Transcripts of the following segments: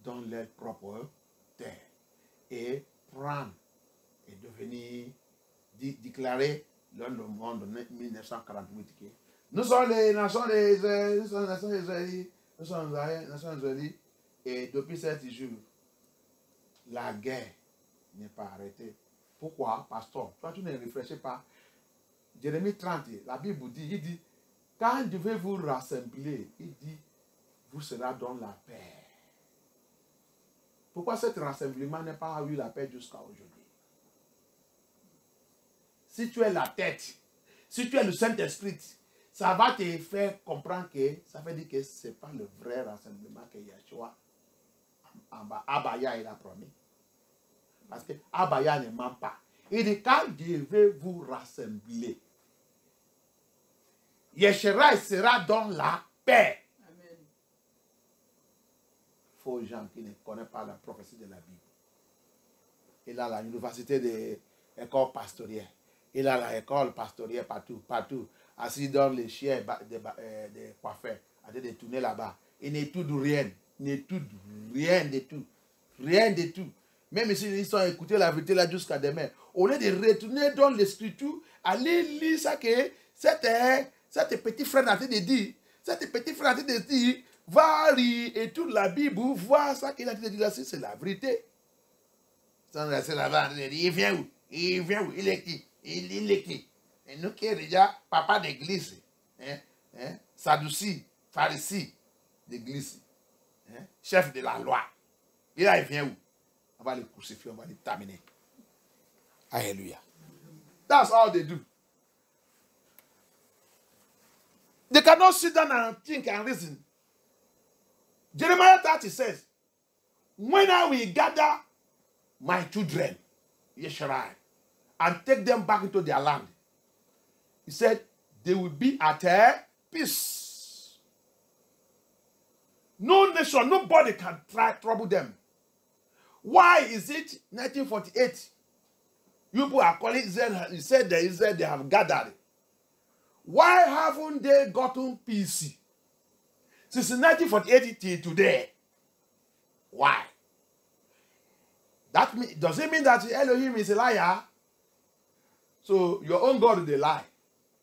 dans leur propre terre et prendre et devenir déclarer dans le monde de 1948 que nous sommes les nations des Israéliens, nous sommes les nations des Israéliens, nous sommes les nations des Israéliens. Et depuis 7 jours, la guerre n'est pas arrêtée. Pourquoi, pasteur? Toi, tu ne réfléchis pas. Jérémie 30, la Bible dit, il dit, quand je vais vous rassembler, il dit, vous serez dans la paix. Pourquoi cet rassemblement n'a pas eu la paix jusqu'à aujourd'hui? Si tu es la tête, si tu es le Saint-Esprit, ça va te faire comprendre que ça veut dire que ce n'est pas le vrai rassemblement que Yeshua Abaya il a promis. Parce que Abaya ne ment pas. Il dit, quand je vais vous rassembler, Yeshua sera dans la paix. Amen. Faux gens qui ne connaissent pas la prophétie de la Bible. Il a l'université des écoles pastorielles. Il a l'école pastorielle partout. Assis dans les chiens des coiffeurs, en train de tourner là-bas. Il n'étudie rien. Il n'étudie rien de tout. Rien de tout. Même s'ils sont écoutés la vérité là jusqu'à demain, au lieu de retourner dans l'écriture, aller lire ça que cette petit frère a dit dire. Cette petit frère a dit dire, va lire et toute la Bible, voir ça qu'il a dit là, c'est la vérité. Sans rester là-bas, il vient où? Il vient où? Il est qui? Il est qui? Et nous qui est déjà papa d'église, Sadduci, pharisien d'église, chef de la loi. Et là, il vient où? On va le crucifier, on va le terminer. Alléluia. That's all they do. They cannot sit down and think and reason. Jeremiah 30 says, when I will gather my children, Yeshua, and take them back into their land, he said, they will be at peace. No nation, nobody can trouble them. Why is it 1948? You people are calling Israel, you said that Israel they have gathered. Why haven't they gotten peace since 1948 till today? Why? Does it mean that Elohim is a liar? So your own God they lie.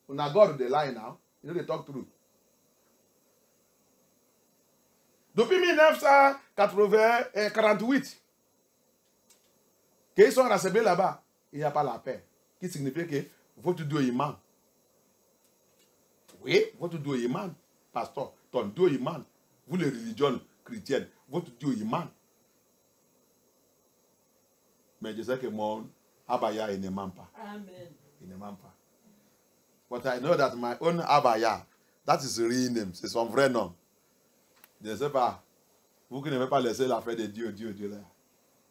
Una God they lie now. You know they talk true. Depuis 1948, qu'ils sont rassemblés là-bas, il n'y a pas la paix. Qui signifie que votre Dieu imam. Oui, votre Dieu imam, pasteur, ton Dieu imam. Vous les religions chrétiennes, votre Dieu imam. Mais je sais que mon Abaya, il ne ment pas. Amen. Il ne ment pas. But I know that my own Abaya, that is the real name, c'est son vrai nom. Je ne sais pas. Vous qui n'aimez pas laisser l'affaire de Dieu là.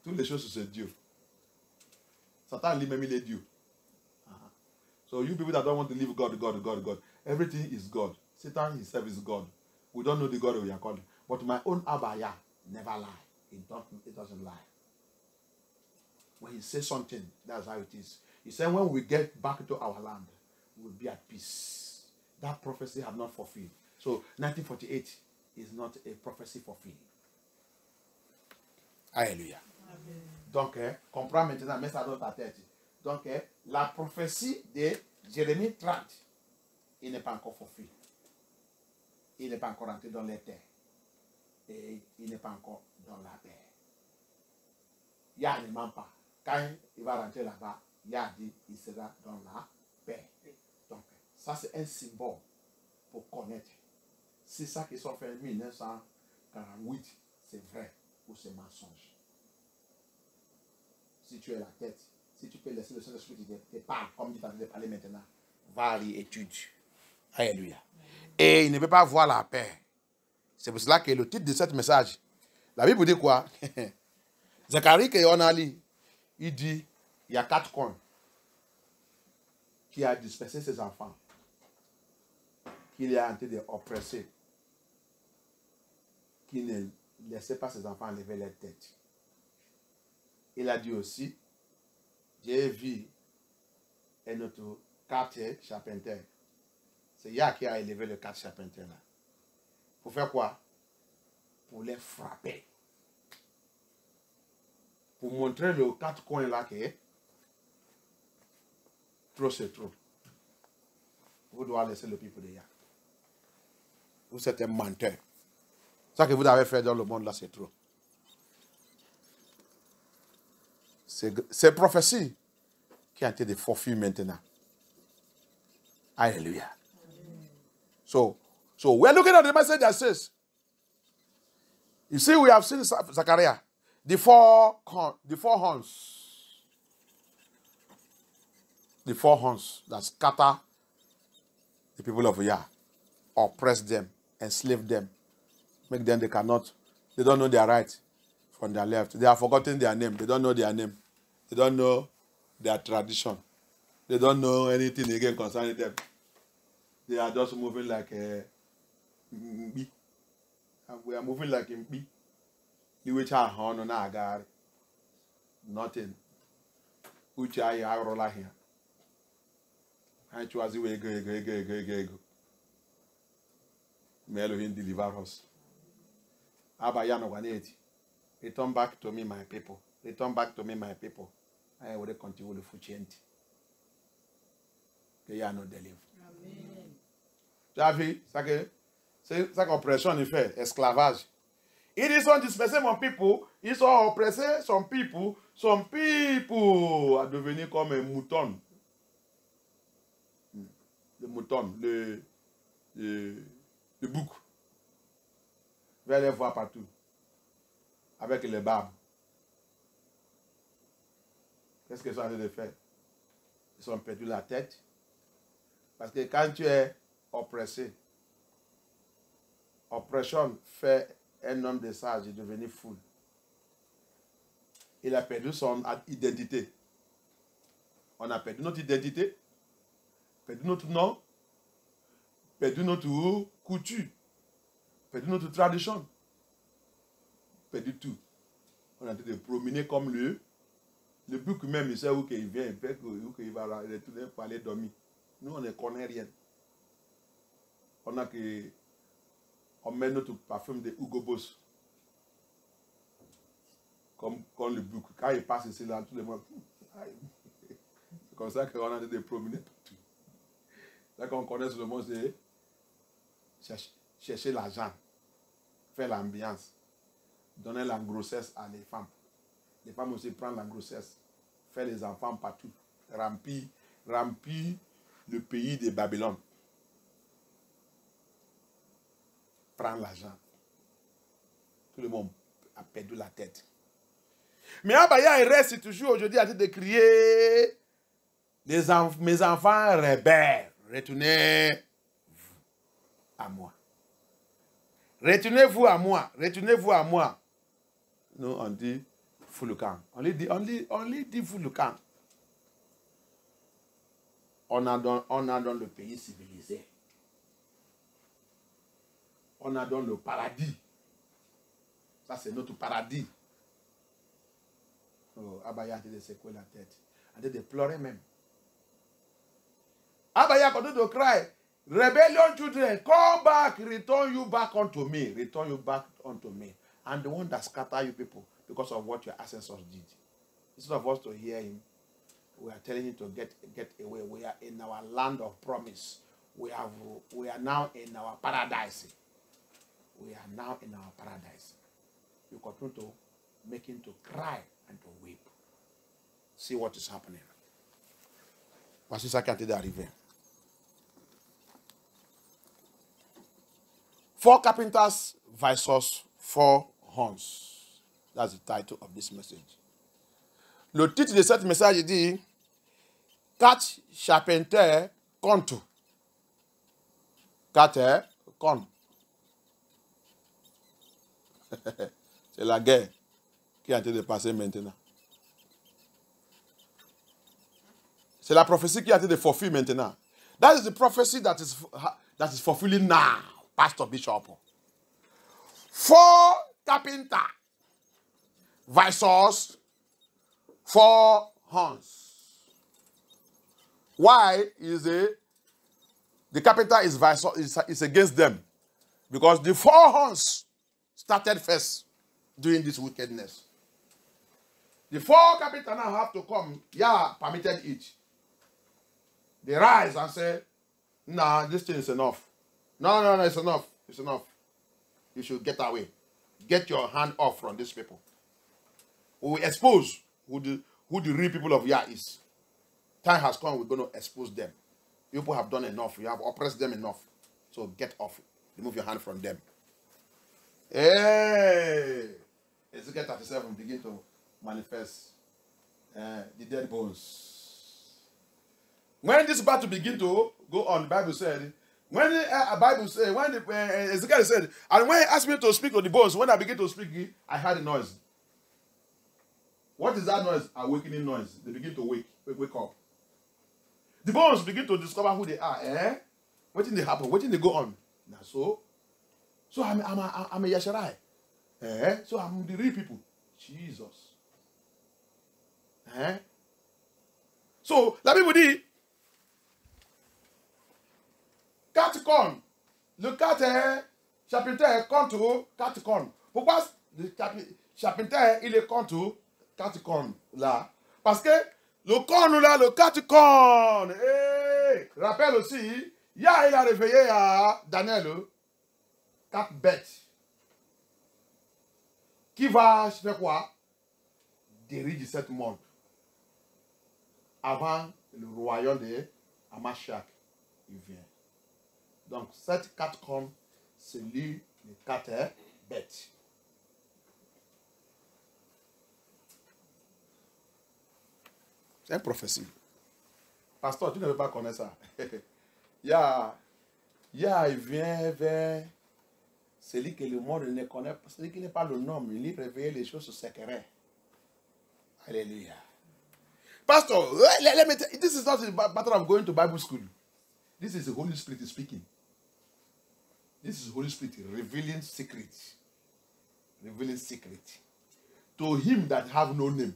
Toutes les choses, c'est Dieu. Satan lui-même, il est Dieu. So you people that don't want to live God. Everything is God. Satan himself is God. We don't know the God we are calling. But my own Abaya never lie. It doesn't lie. When he says something, that's how it is. He said when we get back to our land, we will be at peace. That prophecy have not fulfilled. So 1948 is not a prophecy fulfilled. Alléluia. Amen. Donc, comprends maintenant, mets ça dans ta tête. Donc, la prophétie de Jérémie 30, il n'est pas encore fulfilled. Il n'est pas encore entré dans les terres. Et il n'est pas encore dans la paix. Yah ne ment pas. Quand il va rentrer là-bas, Yah dit il sera dans la paix. Donc, ça c'est un symbole pour connaître. C'est ça qui sont fait en 1948, c'est vrai ou c'est mensonge. Si tu es la tête, si tu peux laisser le Saint-Esprit te parler comme tu t'en de parler maintenant, va aller étudier. Alléluia. Et il ne peut pas voir la paix. C'est pour cela que le titre de ce message, la Bible dit quoi? Zacharie que on a lu, il dit, il y a 4 coins qui a dispersé ses enfants, qu'il est en train d'oppresser, qui ne laissait pas ses enfants lever leur tête. Il a dit aussi, j'ai vu un autre 4 charpentiers. C'est Yah qui a élevé le 4 charpentiers là. Pour faire quoi? Pour les frapper. pour montrer le 4 coins là que trop c'est trop. Vous devez laisser le peuple de Yah. Vous êtes un menteur. Ça que vous avez fait dans le monde là, c'est trop. C'est prophétie qui a été de forfait maintenant. Hallelujah. So we're looking at the message that says, you see, we have seen Zechariah, the four horns. The 4 horns that scatter the people of Yah, oppress them, enslave them, make them they don't know their right from their left. They have forgotten their name. They don't know their name. They don't know their tradition. They don't know anything again concerning them. They are just moving like a bee. We are moving like a bee. The which are horn on our guard. Nothing. Which are roll here. I chose the way go. May Elohim deliver us. Abayano 180. Return back to me, my people. Return back to me, my people. I will continue to fuchenti. Que ya no deliver. Amen. Tu as vu, c'est ça qu'oppression il fait, esclavage. Ils sont dispersés, mon people. Ils sont oppressés, son people a devenu comme un mouton. Le mouton, le bouc. Vous allez les voir partout. Avec les barbes. Qu'est-ce qu'ils sont en train de faire? Ils ont perdu la tête. Parce que quand tu es oppressé, oppression fait un homme de sage devenir fou. Il a perdu son identité. On a perdu notre identité, perdu notre nom, perdu notre couture, perdu notre tradition, perdu tout. On a été promener comme le bouc même, il sait où il vient, où il va retourner pour aller dormir. Nous, on ne connaît rien. On met notre parfum de Hugo Boss. Comme le bouc. Quand il passe ici, là, tout le monde. C'est comme ça qu'on a été promener partout. Là qu'on connaît sur le monde, c'est chercher l'argent, faire l'ambiance, donner la grossesse à les femmes. Les femmes aussi prennent la grossesse, faire les enfants partout, remplir le pays de Babylone. Prendre l'argent. Tout le monde a perdu la tête. Mais Abaya, il reste toujours aujourd'hui à train de crier mes enfants rebelles, retournez-vous à moi. Retournez-vous à moi. Retournez-vous à moi. Nous, on dit Fouloukan. On lui dit Fouloukan. On a dans le pays civilisé. On a dans le paradis. Ça, c'est notre paradis. Oh, Abaya a de secouer la tête. A de pleurer même. Abaya continue de crier. Rebellion children, come back, return you back unto me. Return you back unto me. I'm the one that scatter you people because of what your ancestors did. Instead of us to hear him, we are telling him to get away. We are in our land of promise. We are now in our paradise. We are now in our paradise. You continue to make him to cry and to weep. See what is happening. Voici ça qui est arrivé. 4 carpenters versus 4 horns. That's the title of this message. Le titre de cette message dit 4 charpenters contre. 4 contre. C'est la guerre qui est en train de passer maintenant. C'est la prophétie qui est en train de fulfill maintenant. That is the prophecy that is fulfilling now, Pastor Bishop. 4 carpenters versus 4 horns. Why is the carpenter is against them? Because the 4 horns started first doing this wickedness. The 4 carpenters now have to come. Yeah, permitted each. They rise and say, nah, this thing is enough. No, it's enough. It's enough. You should get away. Get your hand off from these people. We will expose who the real people of Yah is. Time has come, we're going to expose them. People have done enough. You have oppressed them enough. So get off. Remove your hand from them. Hey! Ezekiel 37 begin to manifest the dead bones. When this battle begin to go on, the Bible said, when Ezekiel said, and when he asked me to speak to the bones, when I begin to speak, I heard a noise. What is that noise? Awakening noise. They begin to wake up. The bones begin to discover who they are. What did they happen? What did they go on? Now, so I'm a Yesharai. So I'm the real people. Jesus. So la Bible dit, quatre cornes. Le chapitre contre quatre cornes. Pourquoi le chapitre il est contre quatre cornes là? Parce que le corne là, le quatre cornes. Rappelle aussi, il a réveillé à Daniel 4 bêtes. Qui va faire quoi? Diriger cette monde. Avant le royaume de Hamashiach, il vient. Donc, cette 4 cornes, c'est lui, les 4 bêtes. C'est une prophétie. Pasteur, tu ne veux pas connaître ça. Il vient vers celui que le monde ne connaît pas, celui qui n'est pas le nom, il réveille les choses secrètes. Alléluia. Pastor, let me tell you, this is not a matter of going to Bible school. This is the Holy Spirit speaking. This is the Holy Spirit revealing secrets. Revealing secrets. To him that have no name.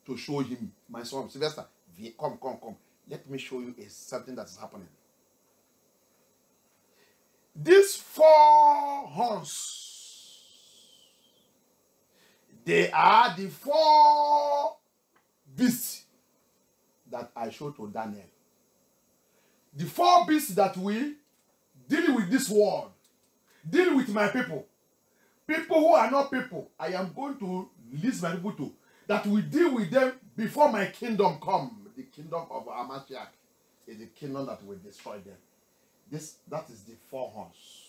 To show him, my son, Sylvester, come. Let me show you something that is happening. These 4 horns, they are the 4 beasts that I showed to Daniel. The 4 beasts that will deal with this world, deal with my people. People who are not people, I am going to list my people to, that will deal with them before my kingdom come. The kingdom of Hamashiach is the kingdom that will destroy them. That is the 4 horns.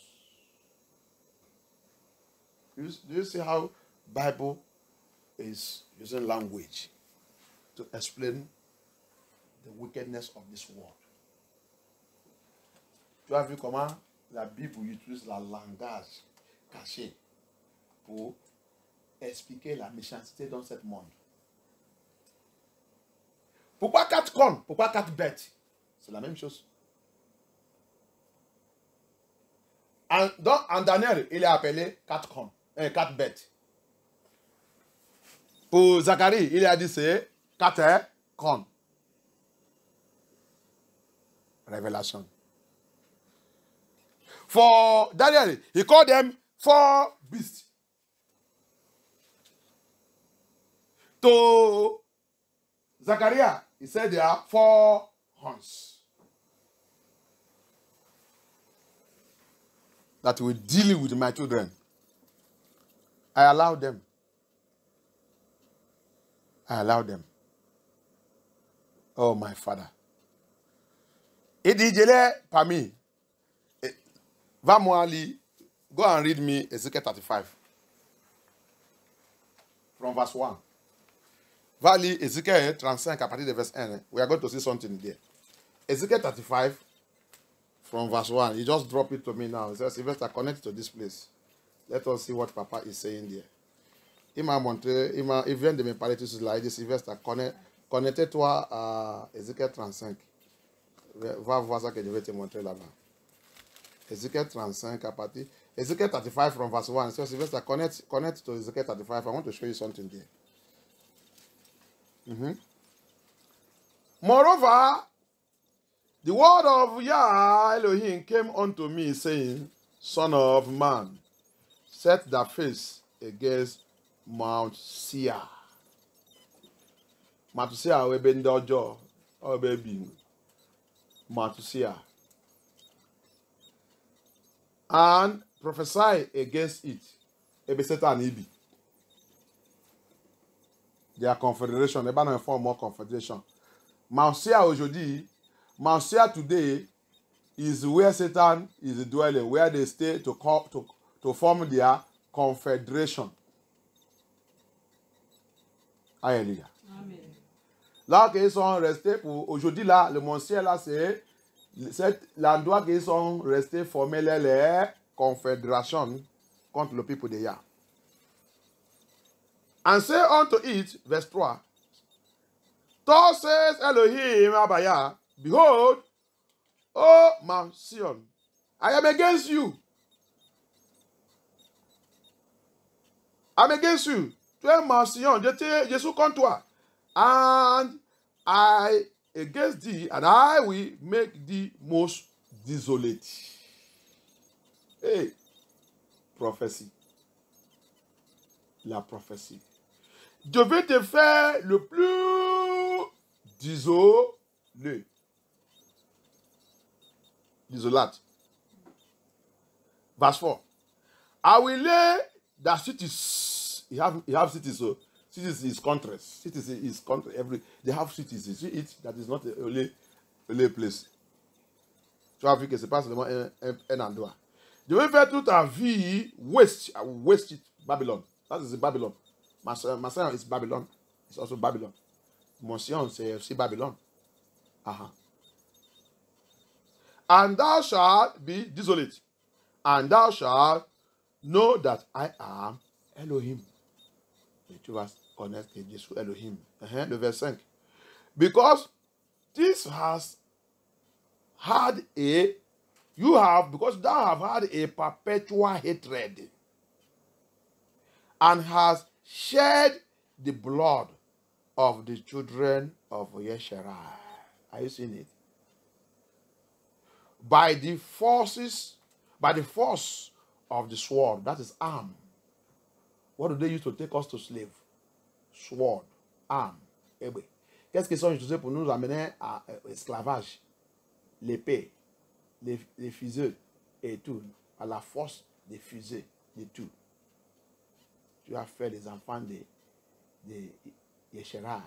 Do you see how Bible is using language to explain the wickedness of this world? Tu as vu comment la Bible utilise la langage caché pour expliquer la méchanceté dans ce monde. Pourquoi 4 cornes? Pourquoi 4 bêtes? C'est la même chose. En Daniel, il est appelé 4 cornes, 4 bêtes. Pour Zacharie, il a dit c'est 4 cornes. Révélation. For Daniel, he called them 4 beasts. To Zachariah, he said there are 4 horns that will deal with my children. I allow them. Oh, my Father. Et dit, je l'ai parmi. Va-moi lire. Go and read me Ezekiel 35. From verse 1. Va lire Ezekiel 35 à partir de verse 1. We are going to see something there. Ezekiel 35 from verse 1. He just dropped it to me now. He says, Sylvester, connect to this place. Let us see what Papa is saying there. Il m'a montré, il vient de me parler tout cela. Il dit, Sylvester, connecte-toi à Ezekiel 35. Va voir ça que je vais te montrer là-bas. Ezekiel 35 à partir. Ezekiel 35 from verse 1. So Sylvester, connect to Ezekiel 35. I want to show you something there. Moreover, the word of Yah Elohim came unto me, saying, Son of man, set thy face against Mount Seir. Mount Seir we be ndị ọjọọ. Ọ be bi. Mount Seir. And prophesy against it. Ebe Satan ibi. Their confederation. Ebe no form more confederation. Mount Seir aujourd'hui, Mount Seir today is where Satan is dwelling, where they stay to form their confederation. Alléluia. Amen. Là qu'ils sont restés pour aujourd'hui là, le Mont Seir là c'est l'endroit qu'ils sont restés former les confédérations contre le peuple de Yah. And say unto it, verse 3, Thus says Elohim Abaya, behold, O Mount Sion, I am against you. I'm against you. Tu es Mount Sion, je suis contre toi. And I against thee, and I will make thee most desolate. Hey, prophétie. La prophétie. Je vais te faire le plus désolé. Desolate. Verse 4. I will lay the cities. You have cities, so cities is countries. Cities is country. They have cities. You see it? That is not only a place. Tu as vu que ce n'est pas seulement un endroit. Je vais faire toute ta vie waste. I will waste it. Babylon. That is Babylon. Masaya is Babylon. It's also Babylon. Sion, c'est aussi Babylon. And thou shalt be desolate. And thou shalt know that I am Elohim. Et tu vas connaître que je suis Elohim. Le verset 5. Because this has had because thou have had a perpetual hatred and has shed the blood of the children of Yesharai. Are you seeing it? By the force of the sword, that is arm. What do they use to take us to slave? Sword, arm, épée. Qu'est-ce qu'ils sont utilisés pour nous amener à l'esclavage? L'épée, les fusées et tout. À la force des fusées, de tout. Tu as fait les enfants de Yesharai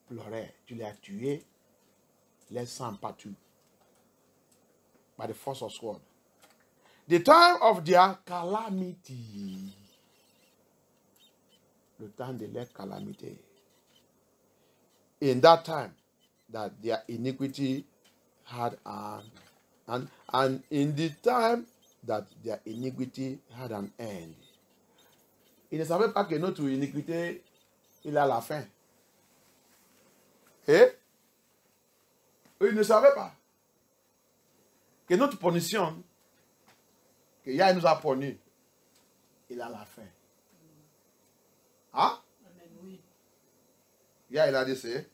pleurer. Tu les as tués, laissant partout. By the force of sword. The time of their calamity. Le temps de leur calamité. In that time, that their iniquity had and in the time that their iniquity had an end. Ils ne savaient pas que notre iniquité, il a la fin. Et ils ne savaient pas que notre punition, que Yah nous a puni, il a la fin. Hein? Oui. Yah, il a dit c'est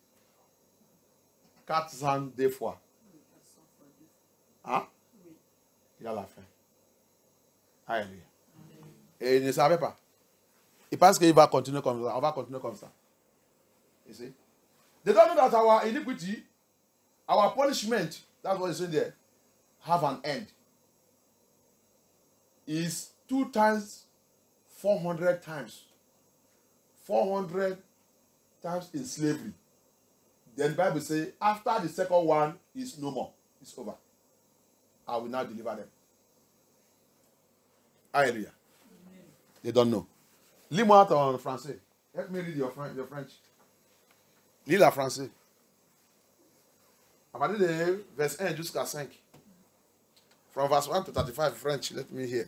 402 fois. Hein? Oui. Il a la fin. Alléluia. Et il ne savait pas. Il pense qu'il va continuer comme ça. On va continuer comme ça. You see? They don't know that our iniquity, our punishment, that's what it's in there, have an end. Is 2 times 400 times. 400 times in slavery. Then the Bible says, after the second one is no more. It's over. I will now deliver them. Hallelujah. Amen. They don't know. Lis-moi en français. Let me read your French. Lis la français. À partir de verset 1 jusqu'à 5. From verse 1 to 35 French, let me hear.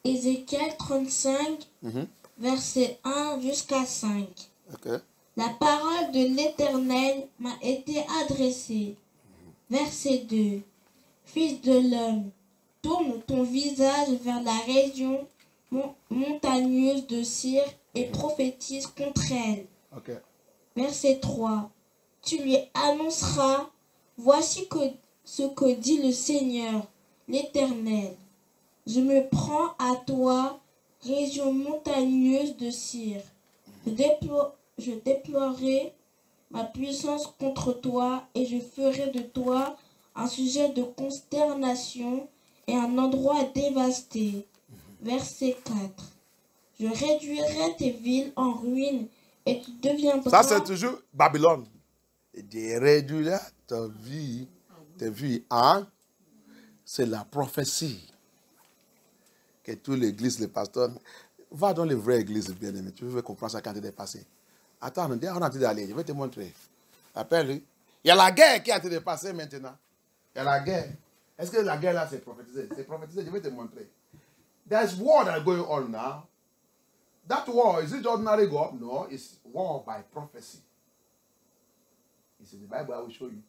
Ézéchiel 35, verset 1 jusqu'à 5. Okay. La parole de l'Éternel m'a été adressée. Verset 2. Fils de l'homme, tourne ton visage vers la région montagneuse de Syr et prophétise contre elle. Okay. Verset 3. Tu lui annonceras, voici ce que dit le Seigneur, l'Éternel. Je me prends à toi, région montagneuse de Syr. Je déploierai ma puissance contre toi et je ferai de toi un sujet de consternation et un endroit dévasté. Verset 4. Je réduirai tes villes en ruines et tu deviendras... Ça, c'est toujours Babylone. Je réduirai tes vies en... C'est la prophétie que toute l'église, les pasteurs... Va dans les vraies églises, bien aimé. Tu veux comprendre ça quand il est passé. Attends, on est en train d'aller. Je vais te montrer. Appelle-lui. Il y a la guerre qui est en train de passer maintenant. Il y a la guerre. Est-ce que la guerre là, c'est prophétisé? C'est prophétisé, je vais te montrer. There's war that is going on now. That war, is it ordinary war? No, it's war by prophecy. It's in the Bible, I will show you.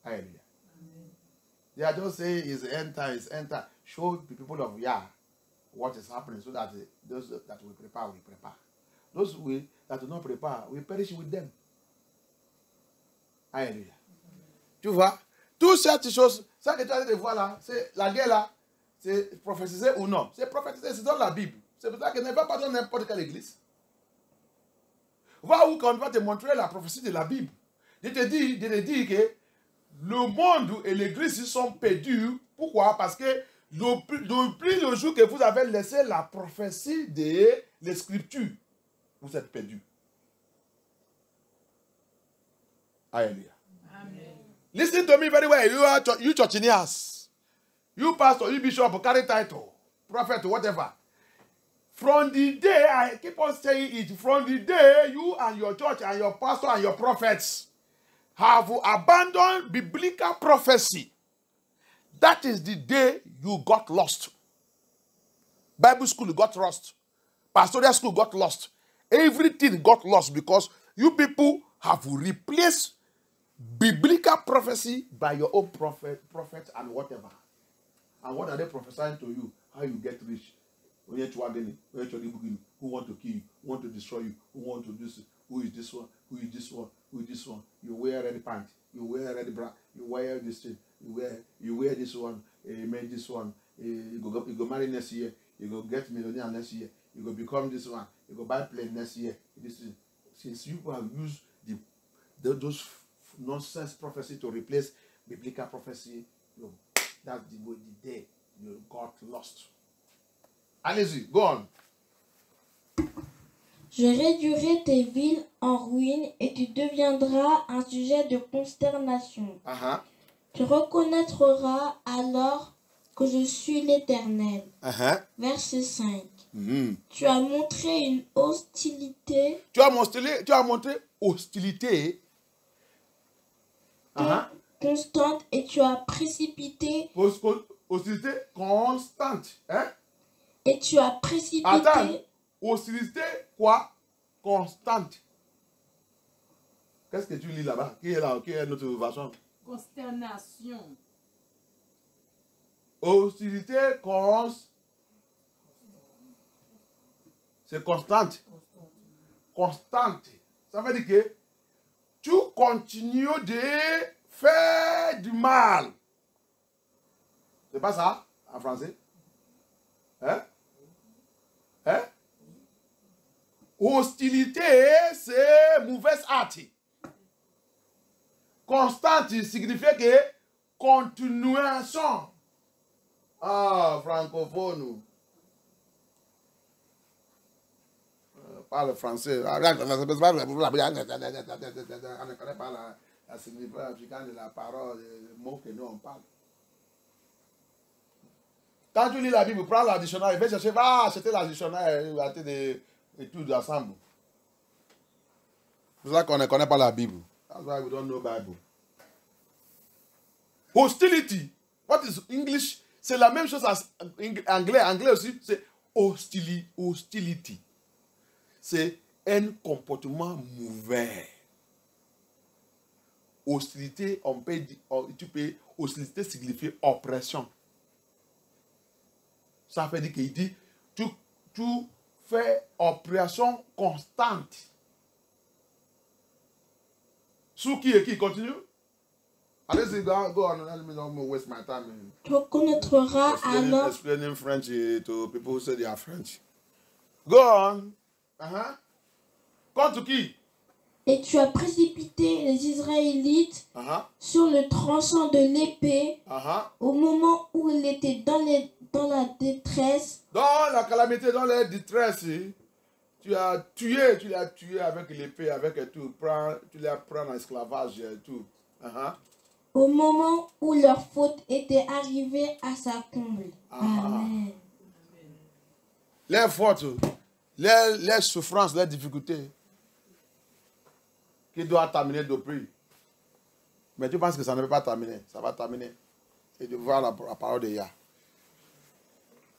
Hallelujah. They are just saying it's enter. Show the people of Yah what is happening so that those that will prepare. Those that do not prepare, we perish with them. Alléluia. Tu vois, toutes ces choses, ça que tu as de voir là, c'est la guerre là, c'est prophétisé ou non? C'est prophétisé, c'est dans la Bible. C'est pour ça que ne va pas dans n'importe quelle église. Va où qu'on va te montrer la prophétie de la Bible. Je te dis que le monde et l'église sont perdus. Pourquoi? Parce que depuis le jour que vous avez laissé la prophétie de les Scriptures, vous êtes perdus. Hallelujah. Amen. Listen to me very well. You churchinias, you pastor, you bishop, carry title, prophet, whatever. From the day, I keep on saying it, from the day you and your church and your pastor and your prophets have abandoned biblical prophecy, that is the day you got lost. Bible school got lost. Pastoral school got lost. Everything got lost because you people have replaced biblical prophecy by your own prophet and whatever. And what are they prophesying to you? How you get rich? Who want to kill you? Who want to destroy you? Who want to do this? Who is this one? Who is this one? Who is this one? You wear red pants. You wear red bra. You wear this thing. You wear this one. Make this one. You go marry next year. You go get millionaire next year. You go become this one. You go buy plane next year. This is, since you have used those nonsense prophecy to replace biblical prophecy, that's the day you got lost. Allez-y, go on. Je réduirai tes villes en ruines et tu deviendras un sujet de consternation. Tu reconnaîtras alors que je suis l'Éternel. Verset 5. Tu as montré une hostilité. Tu as montré hostilité. Constante et tu as précipité. Hostilité constante. Hein? Et tu as précipité. Attends, hostilité quoi? Constante. Qu'est-ce que tu lis là-bas? Qui est là? Qui est notre version? Consternation. Hostilité constante. C'est constante. Constante. Ça veut dire que tu continues de faire du mal. C'est pas ça en français? Hein? Hein? Hostilité, c'est mauvaise acte. Constante signifie que continuation. Ah, francophone. Parle français. On ne connaît pas la signification africaine de la parole, le mot que nous on parle. Quand tu lis la Bible, prends la dictionnaire, va chercher, va acheter la dictionnaire, acheter des études ensemble. C'est pour ça qu'on ne connaît pas la Bible. That's why we don't know Bible. Hostility. What is English? C'est la même chose as anglais. Anglais aussi, c'est hostility. C'est un comportement mauvais. Hostilité, hostilité signifie oppression. Ça veut dire qu'il dit, tu fais oppression constante. Sous qui et qui continue? Allez-y, go on. Let me not waste my time. Tu reconnaîtras alors. Explaining French to people who say they are French. Go on. Contre qui? Et tu as précipité les Israélites sur le tranchant de l'épée au moment où il était dans la détresse. Dans la calamité, dans la détresse, tu l'as tué avec l'épée, avec tout. Tu l'as pris en esclavage et tout. Au moment où leur faute était arrivée à sa comble. Amen. Les fautes, les souffrances, les difficultés qui doivent terminer depuis. Mais tu penses que ça ne peut pas terminer. Ça va terminer. Et de voir la parole de Yah.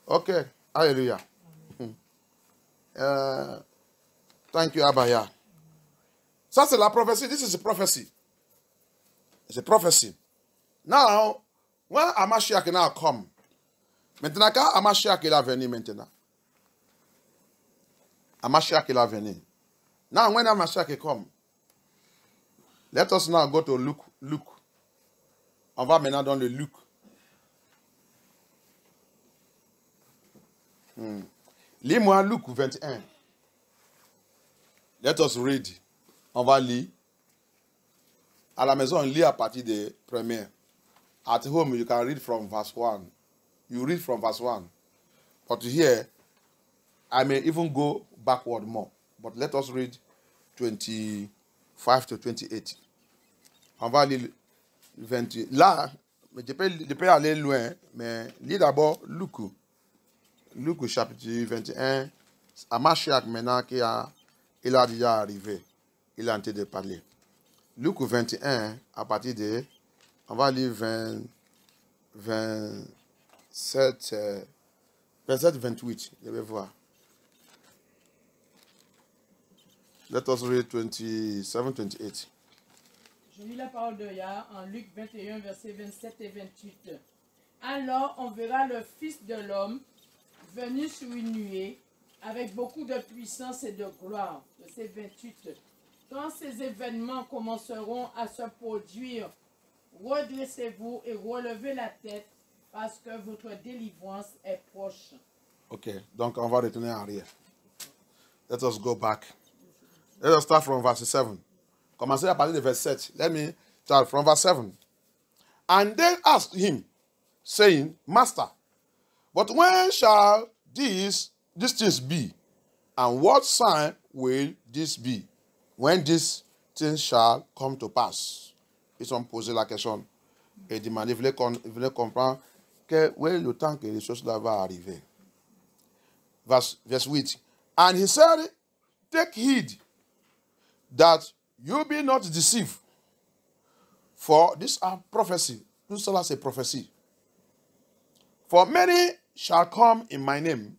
Ok. Alléluia. Thank you, Abaya. Ça, c'est la prophétie. This is a prophecy. It's a prophecy. Now, when Hamashiach now come, maintenant, quand Hamashiach est venu maintenant, Hamashiach est venu. Now, when Hamashiach come, let us now go to Luke. On va maintenant dans le Luc. Lis-moi Luc 21. Let us read. On va lire. À la maison, on lit à partir des premières. At home, you can read from verse 1. You read from verse 1. But here, I may even go backward more. But let us read 25 to 28. On va lire 20. Là, je peux aller loin, mais lis d'abord Luc. Luc chapitre 21. Hamashiach maintenant il a déjà arrivé. Il est en train de parler. Luc 21, à partir de, on va lire 27, 28, je vais voir. Let us read 27, 28. Je lis la parole de Yah en Luc 21, versets 27 et 28. Alors on verra le Fils de l'homme venu sur une nuée avec beaucoup de puissance et de gloire. Verset 28. Quand ces événements commenceront à se produire, redressez-vous et relevez la tête parce que votre délivrance est proche. Ok, donc on va retourner en arrière. Let us go back. Let us start from verse 7. Commencez à partir de verset 7. Let me start from verse 7. And they asked him, saying, Master, but when shall these things be? And what sign will this be? When these things shall come to pass? Ils ont posé la question et demandé, ils voulaient comprendre que oui, le temps que les choses là vont arriver. Verse 8. And he said, take heed that you be not deceived. For this are prophecy. Tout cela c'est prophétie. For many shall come in my name,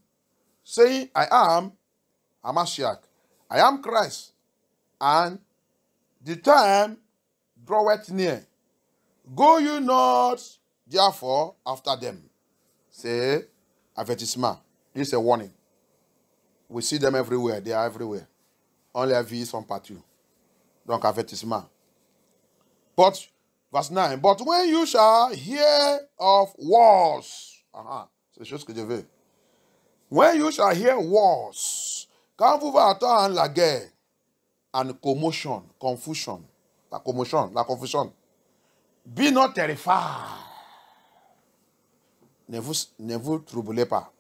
saying, I am Hamashiach, I am Christ, and the time draweth near. Go you not therefore after them. C'est avertissement. This is a warning. We see them everywhere. They are everywhere. On les vit, ils sont partout. Donc avertissement. But, verse 9. But when you shall hear of wars. C'est la chose que je veux. When you shall hear wars. Quand vous allez entendre la guerre. And commotion, confusion. La commotion, la confusion. Be not terrified. Ne vous troublez pas.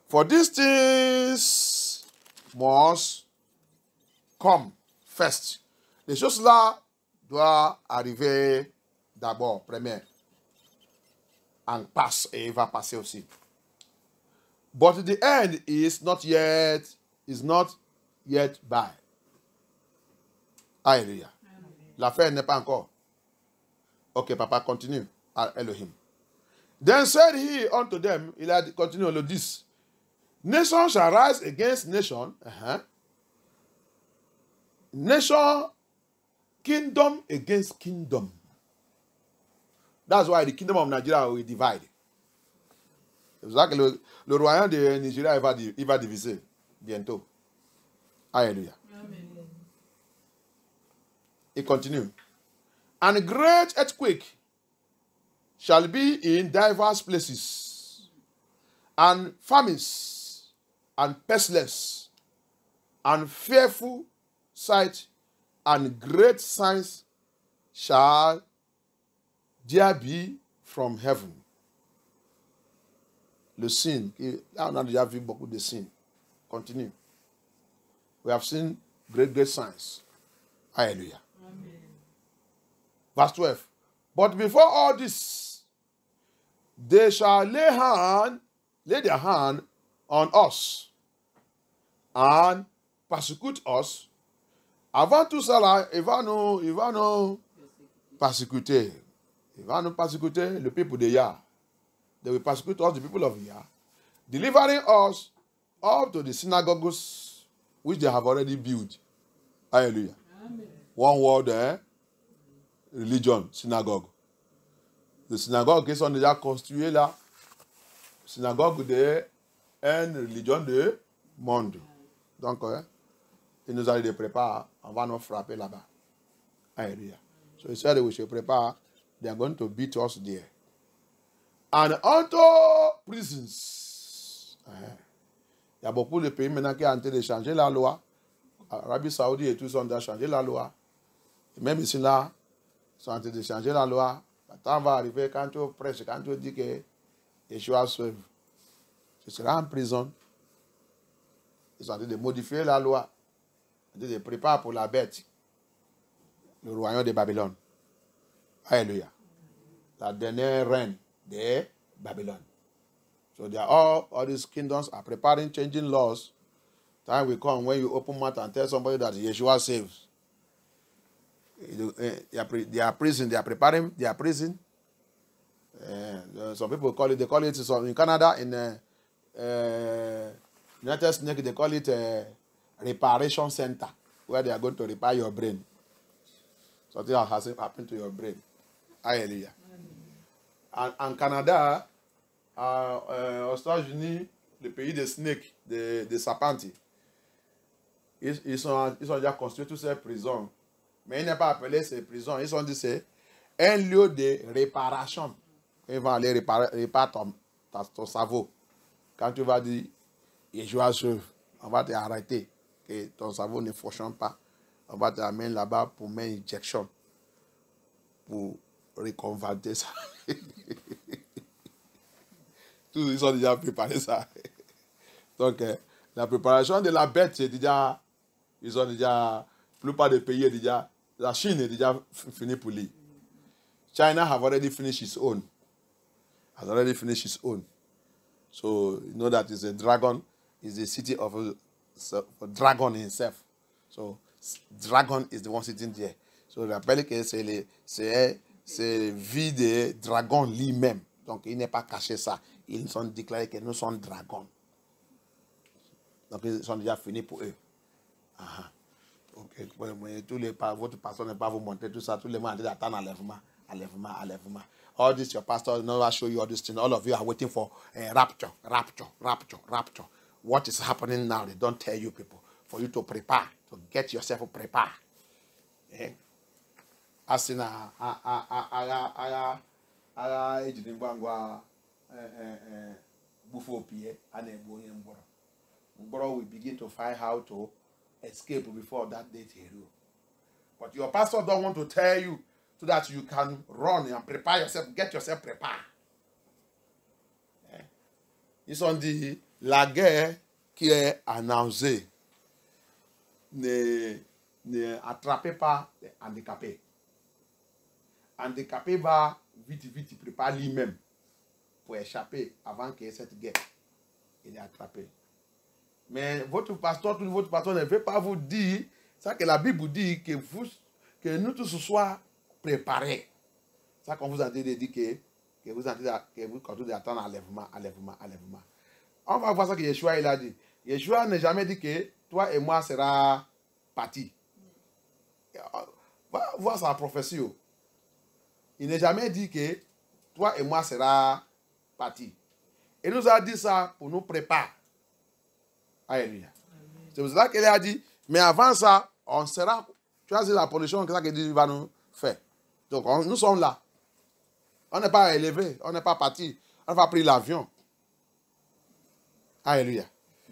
For these things must come first. Les choses là doivent arriver d'abord, premier. And pass, et il va passer aussi. But the end is not yet by. Alléluia. La fin n'est pas encore. Ok, papa, continue. Elohim. Then said he unto them, il a continué le 10. Nation shall rise against nation. Nation, kingdom against kingdom. That's why the kingdom of Nigeria will divide. C'est pour ça que le royaume de Nigeria il va diviser bientôt. Alléluia. Amen. Il continue. And great earthquake shall be in diverse places, and famines, and pestilence, and fearful sight, and great signs shall there be from heaven. Le signe, là on a déjà vu beaucoup de signes. Continue. We have seen great signs. Hallelujah. Amen. Verse 12. But before all this, they shall lay their hand on us and persecute us. Avant tout ça là, il va nous persécuter. Il va nous persécuter, le peuple de Yah. They will persecute us, the people of Yah, delivering us up to the synagogues which they have already built. Hallelujah. Amen. One word, religion, synagogue. Les synagogues qui sont déjà construites là, synagogue de une religion de monde. Donc, il nous a dit de préparer, on va nous frapper là-bas. Hallelujah. So he said we should prepare, they are going to beat us there. And unto prisons. Il y a beaucoup de pays maintenant qui ont en train de changer la loi. Arabie Saoudite et tout ça ont déjà changé la loi. Et même ici là, ils sont en train de changer la loi. Le temps va arriver quand tu prêches, quand tu dis que Yeshua sauve. Tu seras en prison. Ils sont en train de modifier la loi. Ils sont en train de préparer pour la bête. Le royaume de Babylone. Alléluia. La dernière reine de Babylone. So they are all these kingdoms are preparing, changing laws. Time will come when you open mouth and tell somebody that Yeshua saves. They are prison. They are preparing. They are prison. Some people call it. They call it. So in Canada, in United States, they call it a reparation center, where they are going to repair your brain. Something has happened to your brain. Hallelujah. En Canada, aux États-Unis, le pays des snakes, des sapantes, ils ont déjà construit toutes ces prisons. Mais ils n'ont pas appelé ces prisons. Ils ont dit c'est un lieu de réparation. Ils vont aller réparer ton cerveau. Quand tu vas dire, Yeshua sauve, on va t'arrêter. Que ton cerveau ne fonctionne pas. On va t'amener là-bas pour mettre une injection. Pour reconvertir ça. Tous ils ont déjà préparé ça. Donc, la préparation de la bête, c'est déjà, ils ont déjà, la plupart des pays, déjà, la Chine est déjà finie pour lui. China have already finished its own. Has already finished its own. So, you know that is a dragon, is the city of a dragon himself. So, dragon is the one sitting there. So, je rappelle que c'est vie de dragon lui-même. Donc, il n'est pas caché ça. Ils nous ont déclaré que nous sommes dragons. Donc, ils sont déjà finis pour eux. Ok. Tous les votre pasteur ne peut pas vous montrer tout ça. Tous les mois, attendent enlèvement. All this, your pastor never show you all this thing. All of you are waiting for rapture. What is happening now? They don't tell you people. For you to prepare, to get yourself prepared. Asina ejiri ngwa bufo pie ana egbu onye mgboro will begin to find how to escape before that day hero. But your pastor don't want to tell you so that you can run and prepare yourself, get yourself prepared. Ils ont dit la guerre qui est annoncée ne attrapez pas les handicapés. Handicapé va vite préparer lui-même pour échapper avant que cette guerre il est attrapé. Mais votre pasteur ne veut pas vous dire ça que la Bible dit que nous tous soyons préparés. Ça qu'on vous a dit que vous continuez d'attendre enlèvement. On va voir ça que Yeshua il a dit. Yeshua n'a jamais dit que toi et moi sera partis. Va voir sa prophétie. Il n'a jamais dit que toi et moi sera partis. Il nous a dit ça pour nous préparer. Alléluia. C'est pour ça qu'il a dit, mais avant ça, on sera, tu as dit la pollution, c'est ça qu'il va nous faire. Donc, nous sommes là. On n'est pas élevé, on n'est pas parti, on n'a pas pris l'avion. Hallelujah.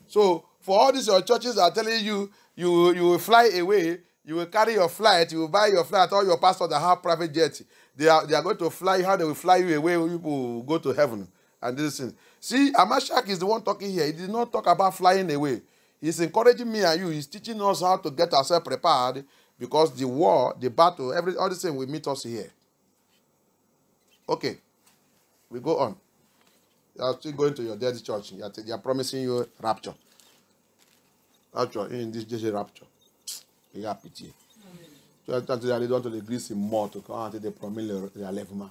So, for all these your churches are telling you, you will fly away, you will carry your flight, you will buy your flight, all your pastors that have private jets, they are going to fly, how they will fly you away, people will go to heaven. And this thing. See, Amashak is the one talking here. He did not talk about flying away. He's encouraging me and you. He's teaching us how to get ourselves prepared because the war, the battle, all the same will meet us here. Okay. We go on. You are still going to your dead church. They are promising you rapture. Rapture. In this day, rapture. You have pity. So, they don't to l'église, c'est mort. Quand ils promettent l'enlèvement.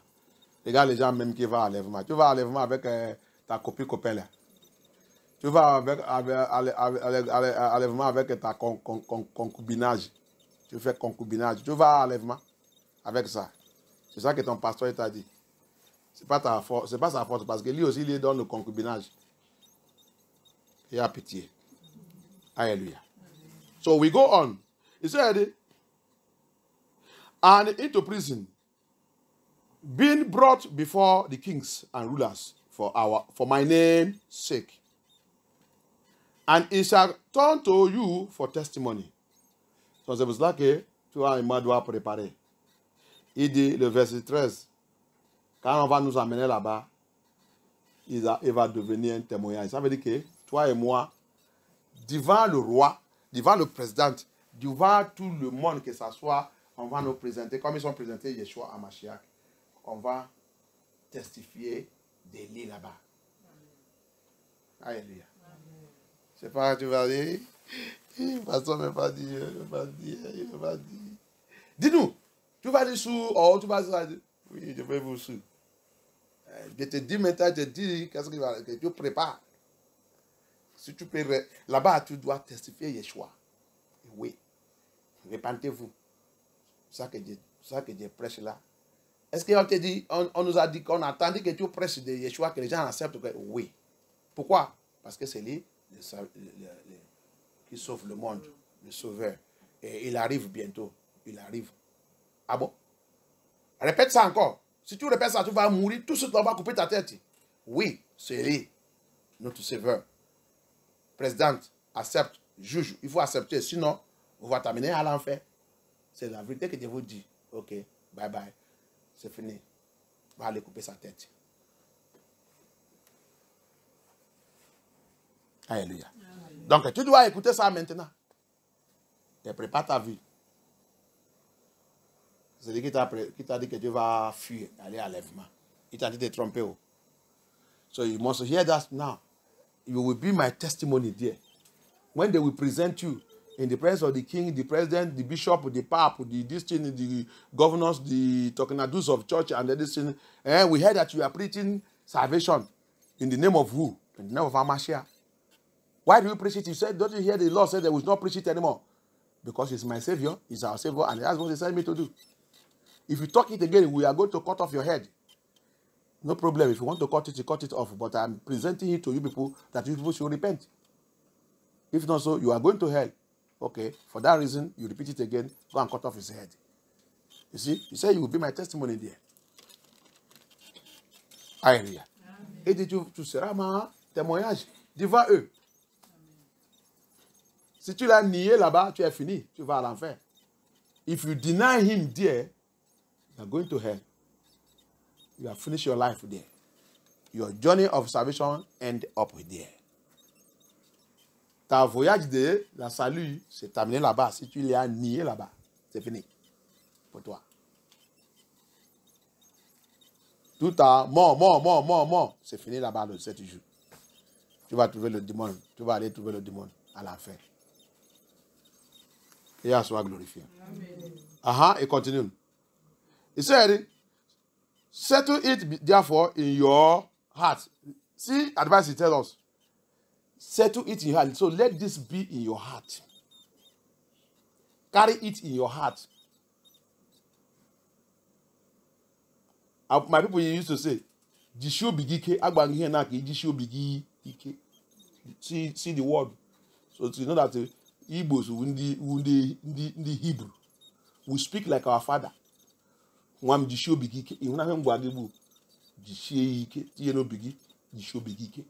Regarde les gens même qui vont à l'enlèvement. Tu vas à l'enlèvement avec ta copine copain là. Tu vas à l'enlèvement avec ta concubinage. Tu fais concubinage. Tu vas à l'enlèvement avec ça. C'est ça que ton pasteur t'a dit. C'est pas ta force, c'est pas sa force parce que lui aussi il est dans le concubinage. Il a pitié. Hallelujah. So we go on. He said, and into prison, being brought before the kings and rulers for my name's sake. And it shall turn to you for testimony. So c'est pour cela que tu vois, il doit préparer. Il dit, le verset 13, quand on va nous amener là-bas, il va devenir un témoignage. Ça veut dire que toi et moi, devant le roi, devant le président, devant tout le monde que ça soit, on va nous présenter, comme ils sont présentés Yeshua à Mashiach, on va testifier de lui là-bas. Alléluia. Je ne sais pas, tu vas dire, le pasteur ne m'a pas dit, il ne m'a pas dit. Dis-nous, tu vas aller sous, oh, tu vas dire, oui, je vais vous sous. Je te dis maintenant, je te dis, qu'est-ce que tu prépares. Si tu peux, là-bas, tu dois testifier Yeshua. Oui. Répentez-vous. C'est ça que je prêche là. Est-ce qu'on te dit, on nous a dit qu'on attendait que tu prêches de Yeshua, que les gens acceptent que oui. Pourquoi? Parce que c'est lui qui sauve le monde, le sauveur. Et il arrive bientôt. Il arrive. Ah bon? Répète ça encore. Si tu répètes ça, tu vas mourir. Tout ce temps va couper ta tête. Oui, c'est lui, notre sauveur. Présidente, accepte. Juge, il faut accepter. Sinon, on va t'amener à l'enfer. C'est la vérité que je vous dis. Ok, bye bye. C'est fini. On va aller couper sa tête. Alléluia. Donc, tu dois écouter ça maintenant. Et prépare ta vie. C'est lui qui t'a dit que tu vas fuir, aller à l'enlèvement. Il t'a dit de te tromper. Oh. So you must hear that now. You will be my testimony there. When they will present you in the presence of the king, the president, the bishop, the pope, the governors, the talkinadoos of church, and this thing, and we heard that you are preaching salvation in the name of who? In the name of Hamashiach. Why do you preach it? You said, don't you hear the Lord say they will not preach it anymore? Because he's my savior, he's our savior, and that's what he sent me to do. If you talk it again, we are going to cut off your head. No problem. If you want to cut it, you cut it off. But I'm presenting it to you people that you people should repent. If not so, you are going to hell. Okay. For that reason, you repeat it again. Go and cut off his head. You see? You say you will be my testimony there. Alléluia. Et tu seras ma témoignage devant eux. Si tu l'as nié là-bas, tu es fini. Tu vas à l'enfer. If you deny him there, you are going to hell. You have finished your life there. Your journey of salvation ends up there. Ta voyage de la salut, c'est terminé là-bas. Si tu l'as nié là-bas, c'est fini pour toi. Tout ta mort, c'est fini là-bas le 7 jours. Tu vas trouver le démon. Tu vas aller trouver le démon à l'enfer. Et à soit glorifié. Amen. Et continue. He said, settle it therefore in your heart. See, advice he tells us. Settle it in your heart. So let this be in your heart. Carry it in your heart. My people used to say, Jishu bigike, agbangi henaki, Jishu bigike. See the word. So you know that the Igbos, in the Hebrew, we speak like our father. Moi, je dis bigi. Il y a même boire debout. Je dis il no bigi. Je dis bigi.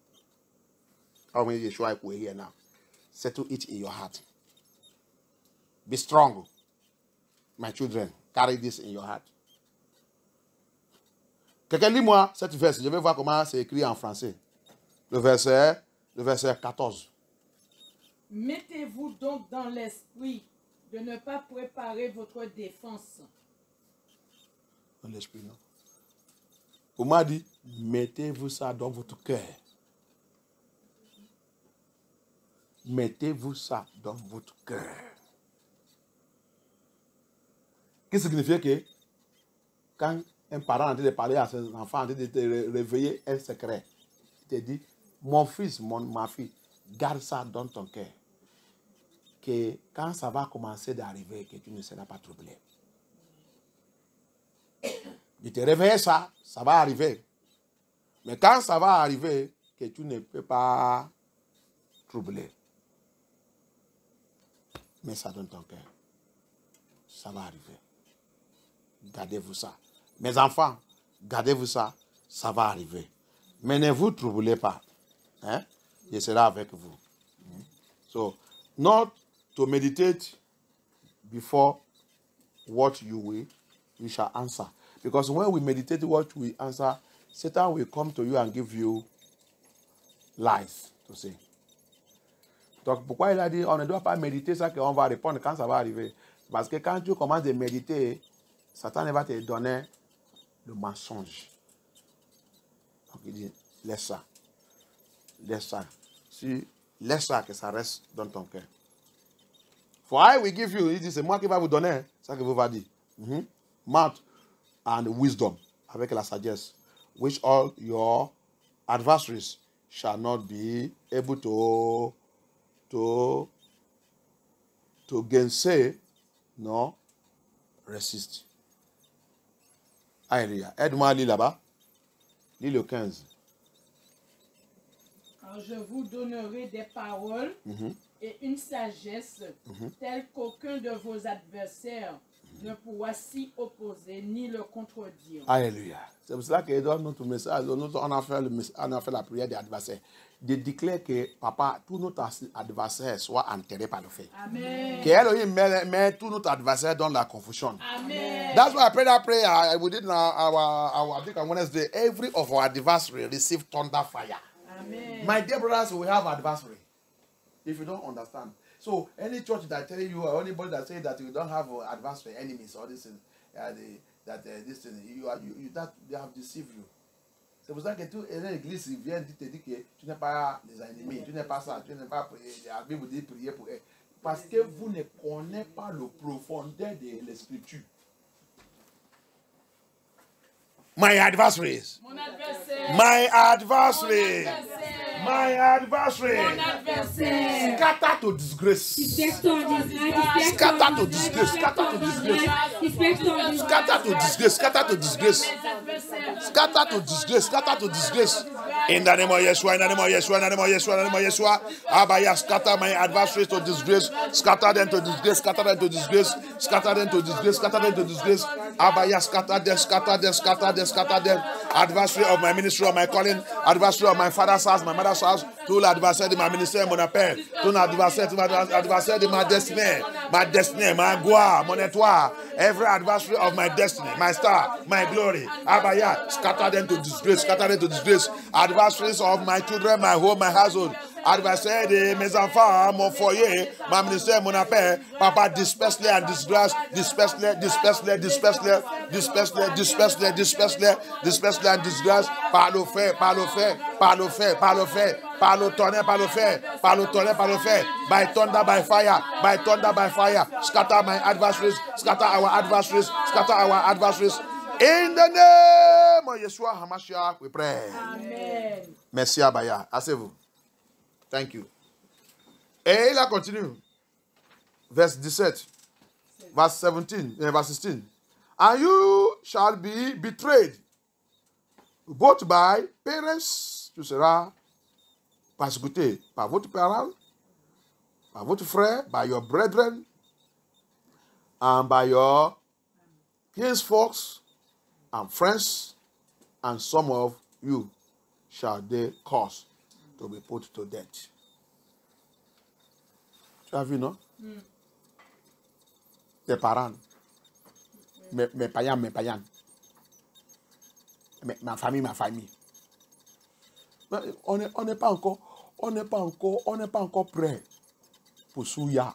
How many Yeshua we here now? Settle it in your heart. Be strong, my children. Carry this in your heart. Quelqu'un lis-moi cette verse. Je vais voir comment c'est écrit en français. Le verset 14. Mettez-vous donc dans l'esprit de ne pas préparer votre défense. Dans l'esprit, non? On m'a dit, mettez-vous ça dans votre cœur. Mettez-vous ça dans votre cœur. Qu'est-ce qui signifie que quand un parent est en train de parler à ses enfants, en train de te réveiller un secret, il te dit, mon fils, ma fille, garde ça dans ton cœur. Que quand ça va commencer d'arriver, que tu ne seras pas troublé. De te réveiller ça va arriver. Mais quand ça va arriver, que tu ne peux pas troubler. Mets ça dans ton cœur. Ça va arriver. Gardez-vous ça. Mes enfants, gardez-vous ça. Ça va arriver. Mais ne vous troublez pas. Hein? Je serai avec vous. So, not to meditate before what you shall answer. Because when we meditate what we answer, Satan will come to you and give you lies to say. Donc, pourquoi il a dit, on ne doit pas méditer ça qu'on va répondre quand ça va arriver. Parce que quand tu commences à méditer, Satan va te donner le mensonge. Donc, il dit, laisse ça. Laisse ça. Laisse ça, que ça reste dans ton cœur. For I will give you, il dit, c'est moi qui va vous donner, ça que vous va dire. Mouth and wisdom, avec la sagesse, which all your adversaries shall not be able to gainsay, non, resist. Alléluia. Aide-moi à lire là-bas. Lis le 15. Alors je vous donnerai des paroles et une sagesse telle qu'aucun de vos adversaires ne pourra s'y opposer ni le contredire. Alléluia. C'est pour cela que dans notre message, on a fait la prière des adversaires. De déclarer que, papa, tous nos adversaires soient enterrés par le feu. Amen. Que Elohim met tous nos adversaires dans la confusion. Amen. That's why I prayed that prayer. We did our I think on Wednesday. Every of our adversaries receive thunder fire. Amen. My dear brothers, we have adversary. If you don't understand. So any church that tell you or anybody that say that you don't have adversary, enemies, or this thing, this thing, that they have deceived you. C'est pour ça que toute l'église vient te dire que tu n'es pas les ennemis, tu n'es pas ça, tu n'es pas la Bible dit prier pour eux. Parce que vous ne connaissez pas le profondeur de l'Écriture. My adversaries. Mon adversaire. My adversaries. My adversary. Mon adversaire. Scatter to disgrace. Scatter to disgrace. Scatter to disgrace. Scatter to disgrace. Scatter to disgrace. Scatter to disgrace. Scatter to disgrace. In the name of Yeshua, in the name of Yeshua, in the name of Yeshua, in the name of Yeshua. Abaya, scatter my adversaries to disgrace. Scatter them to disgrace. Scatter them to disgrace. Scatter them to disgrace. Scatter them to disgrace. Abaya, scatter them, scatter them, scatter them, scatter them. Adversary of my ministry, of my calling. Adversary of my father's house, my mother's house. Tout l'adversaire de ma ministère, mon appel. Tout l'adversaire de ma destinée. Ma destinée, ma gloire, mon étoile. Every adversary of my destiny, my star, my glory. Abaya, scatter them to disgrace. Scatter them to disgrace. Adversaries of my children, my home, my household. Adversaire de mes enfants, mon foyer, ma ministère, mon appel. Papa, disperse-les en disgrâce. Disperse-les, disperse-les, disperse-les. Disperse-les, disperse-les, disperse-les. Disperse-les en disgrâce. Par le feu, par le feu, par le feu, par le feu. Par le tonnerre, par le feu. Par le tonnerre, par le feu. By thunder, by fire. By thunder, by fire. Scatter my adversaries. Scatter our adversaries. Scatter our adversaries. In the name of Yeshua HaMashiach, we pray. Amen. Merci Abaya. Asseyez-vous. Thank you. Et il a continué. Verse 17. Verse 17. Verse 16. And you shall be betrayed. Both by parents. Tu seras persécuté par votre parent, par votre frère, by your brethren, and by your kinsfolks, and friends, and some of you shall they cause to be put to death. Tu as vu, non? Tes parents, mes païens. Ma famille. Mais on n'est pas encore prêt pour Souya.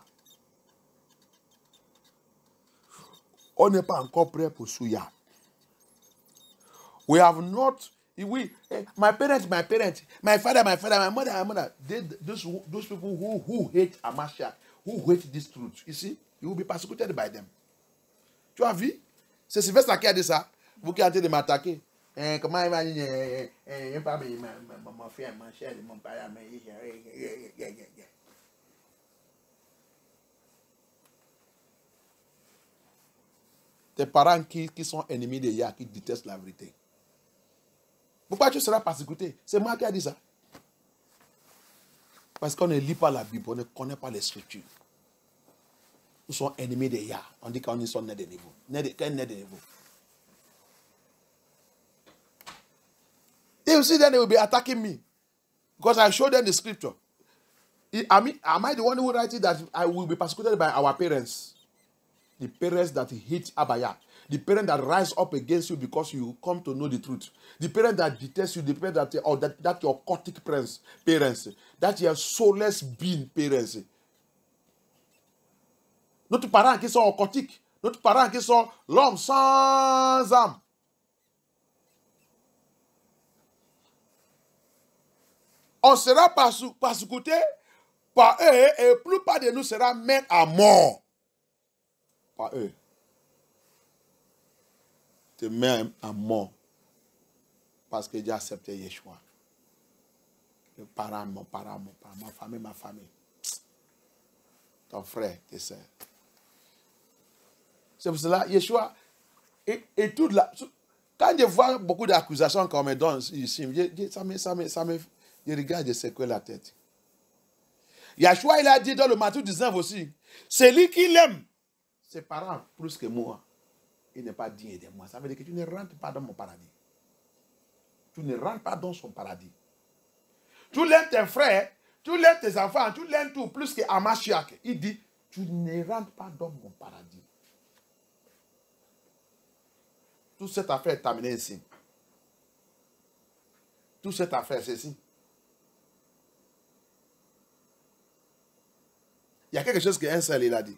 On n'est pas encore prêt pour Souya. We have not. My parents, my father, my mother. Those people who hate Amashiach, who hate this truth, you see, you will be persecuted by them. Tu as vu? C'est Sylvestre qui a dit ça. Vous qui êtes en train de m'attaquer. Comment il va dire, mon frère, mon cher, mon père, tes parents qui sont ennemis de Yah, qui détestent la vérité. Pourquoi tu seras persécuté? C'est moi qui ai dit ça. Parce qu'on ne lit pas la Bible, on ne connaît pas les Scriptures. Nous sommes ennemis de Yah. On dit qu'on est nés de nouveau. Quel né de nouveau? They will see that they will be attacking me. Because I showed them the scripture. Am I the one who writes it that I will be persecuted by our parents? The parents that hate Abaya. The parents that rise up against you because you come to know the truth. The parents that detest you. The parents that your occultic parents. That your soulless being parents. Notre parents qui sont occultiques. Notre parents qui sont l'homme sans âme. On sera persécuté par eux et la plupart de nous sera mis à mort par eux. Te mets à mort parce que j'ai accepté Yeshua. Mon parent, ma famille. Ton frère, tes soeurs. C'est pour cela, Yeshua, et tout là, quand je vois beaucoup d'accusations qu'on me donne ici, je regarde, je secoue la tête. Yeshua, il a dit dans le Matthieu 19 aussi, celui qui l'aime, ses parents plus que moi, il n'est pas digne de moi. Ça veut dire que tu ne rentres pas dans mon paradis. Tu ne rentres pas dans son paradis. Tu l'aimes tes frères, tu l'aimes tes enfants, tu l'aimes tout plus que Amashiach. Il dit, tu ne rentres pas dans mon paradis. Toute cette affaire est terminée ici. Toute cette affaire, c'est ici. Il y a quelque chose qu'un seul il a dit.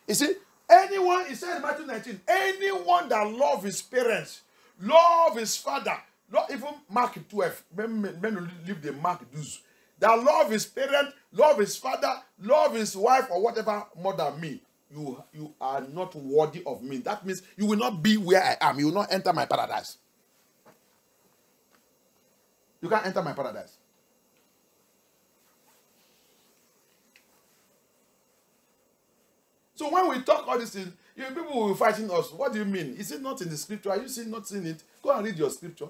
Ici, anyone, he said in Matthew 19, anyone that loves his parents, love his father, not even Mark 12, même le livre de Mark 12, that love his parents, love his father, love his wife or whatever more than me, you are not worthy of me. That means you will not be where I am. You will not enter my paradise. You can't enter my paradise. So when we talk all these things, people will be fighting us. What do you mean? Is it not in the scripture? Are you not seeing it? Go and read your scripture.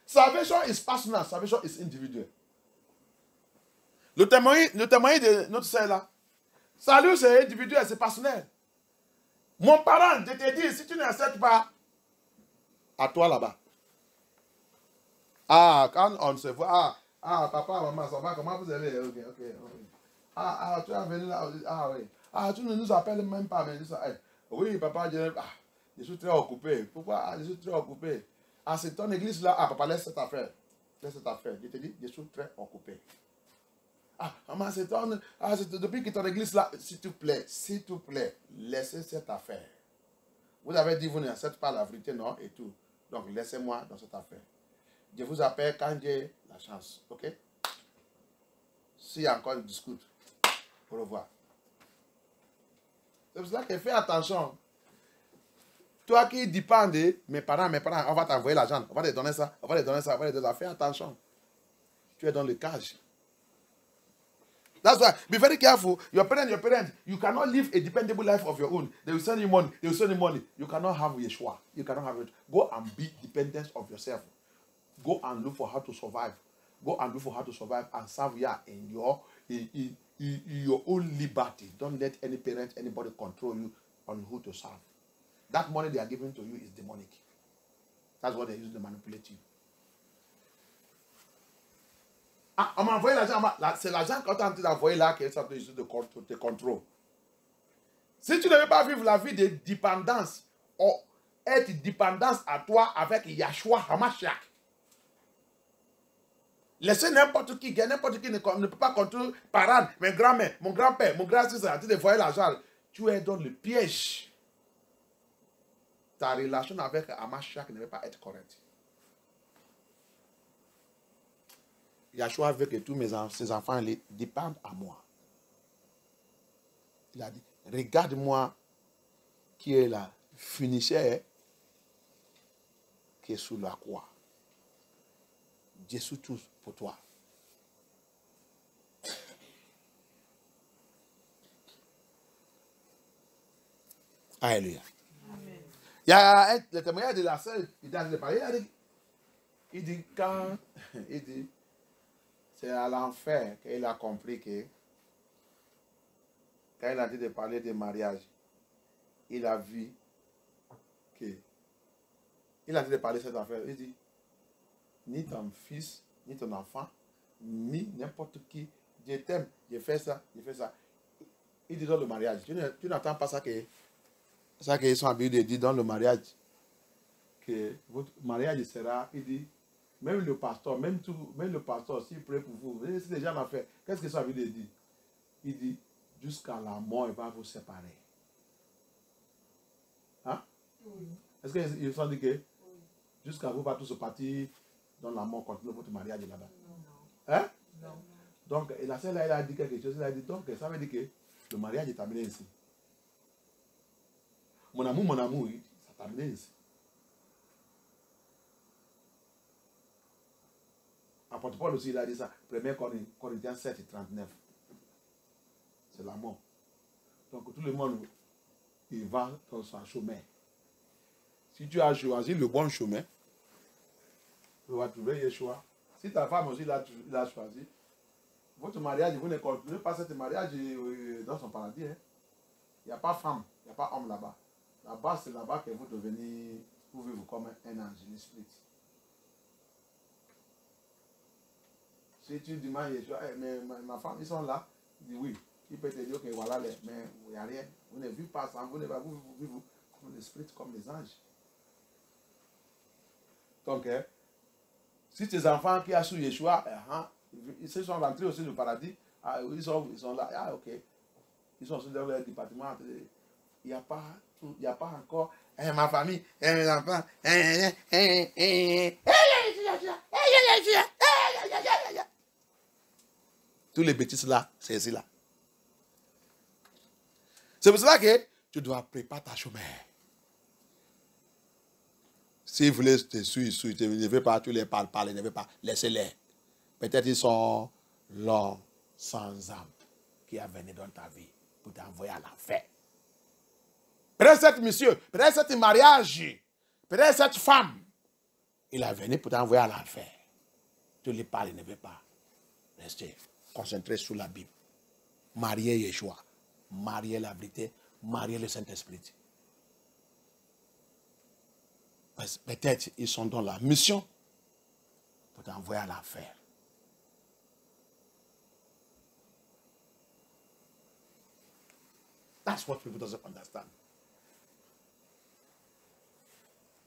Salvation is personal. Salvation is individual. Le témoin de notre sœur là, salut c'est individuel, c'est personnel. Mon parent, je te dis, si tu n'acceptes pas, à toi là-bas. Ah, quand on se voit, papa, maman, ça va, comment vous allez? Ok. Tu es venu là, oui. Tu ne nous appelles même pas, mais ça, oui, papa, je suis très occupé. Pourquoi? Je suis très occupé. C'est ton église là, papa, laisse cette affaire. Je te dis, je suis très occupé. Maman, c'est depuis que ton église là, s'il te plaît, laissez cette affaire. Vous avez dit, vous n'acceptez pas la vérité, non, et tout. Donc, laissez-moi dans cette affaire. Je vous appelle quand j'ai la chance, ok? S'il y a encore une discute, au revoir. C'est pour cela que fais attention. Toi qui dépends de mes parents, on va t'envoyer l'argent, on va te donner ça, fais attention. Tu es dans le cage. That's why, be very careful. Your parents, you cannot live a dependable life of your own. They will send you money. You cannot have Yeshua. You cannot have it. Go and be dependent of yourself. Go and look for how to survive. And serve Yah in your own liberty. Don't let any parent, anybody control you on who to serve. That money they are giving to you is demonic. That's what they use to manipulate you. C'est l'argent quand tu es en train d'envoyer là que ça te use de te contrôle. Si tu ne veux pas vivre la vie de dépendance, ou être dépendance à toi avec Yahshua HaMashiach, laissez n'importe qui ne peut pas contrôler parents, mes grands-mères, mon grand-père, mon grand-sœur, tu envoyer l'argent. Tu es dans le piège. Ta relation avec HaMashiach ne va pas être correcte. Yahshua veut que tous ses enfants dépendent à moi. Il a dit, regarde-moi qui est la finisseur qui est sous la croix. Jésus tout pour toi. Alléluia. Il y a le témoignage de la sœur, il dit quand il dit c'est à l'enfer qu'il a compris que quand il a dit de parler de mariage, il a vu que il a dit de parler de cette affaire. Il dit ni ton fils, ni ton enfant, ni n'importe qui, je t'aime, je fais ça, je fais ça. Il dit dans le mariage. Tu n'entends pas ça qu'ils sont habitués de dire dans le mariage. Que votre mariage sera, il dit, même le pasteur, même le pasteur, s'il prie pour vous, c'est déjà l'affaire. Qu'est-ce qu'ils sont habitués de dire? Il dit, jusqu'à la mort, il va vous séparer. Hein? Oui. Est-ce qu'ils sont dit que jusqu'à vous, va tous partir dans la mort, continuer votre mariage là-bas? Non. Hein? Non. Donc, la sœur là, elle a dit quelque chose, elle a dit, donc, ça veut dire que le mariage est terminé ici. Mon amour, ça terminé ici. Apôtre Paul aussi, il a dit ça. 1 Corinthiens 7, 39. C'est la mort. Donc, tout le monde, il va dans son chemin. Si tu as choisi le bon chemin, tu vas trouver Yeshua. Si ta femme aussi l'a choisi, votre mariage, vous ne continuez pas ce mariage dans son paradis. Hein. Il n'y a pas femme, il n'y a pas homme là-bas. Là-bas, c'est là-bas que vous devenez, vous vivez comme un ange, un esprit. Si tu demandes Yeshua, mais ma femme, ils sont là, il dit oui. Il peut te dire que voilà, mais il n'y a rien. Vous ne vivez pas ensemble, vous vivez comme l'esprit, comme les anges. Donc, si tes enfants qui ont su Yeshua, ils se sont rentrés aussi au paradis, ils sont là, ok. Ils sont aussi dans leur département. Il n'y a pas encore ma famille, mes enfants. Tous les bêtises là, c'est ici là. C'est pour cela que tu dois préparer ta chemin. Si vous voulez te suivre, ne veux pas, tu les parler, ne veux pas, laissez-les. Peut-être ils sont l'homme sans âme qui a venu dans ta vie pour t'envoyer à l'enfer. Peut-être cette monsieur, peut-être cet mariage, peut-être cette femme, il a venu pour t'envoyer à l'enfer. Tu les parles, ne veux pas. Restez concentrés sur la Bible. Mariez Yeshua, mariez la vérité, mariez le Saint-Esprit. Peut-être ils sont dans la mission pour t'envoyer à l'enfer. That's what people don't understand.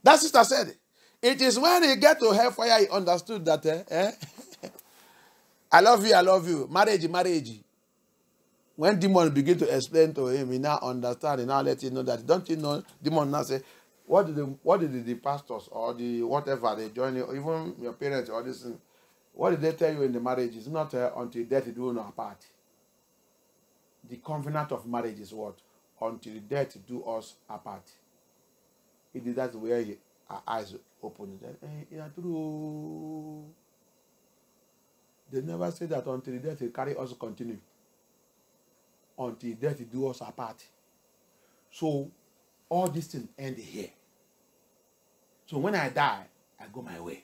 That sister said, it is when he get to hellfire he understood that I love you, marriage. When demon begin to explain to him, he now understand, he now let you know that, don't you know, demon now say, what did the pastors or the whatever they join you, even your parents or this, what did they tell you in the marriage? It's not until death do us apart. The covenant of marriage is what? Until death do us apart. It is that where our eyes open. Yeah, true. They never say that until death will carry us continue. Until death do us apart. So all these things end here. So when I die, I go my way.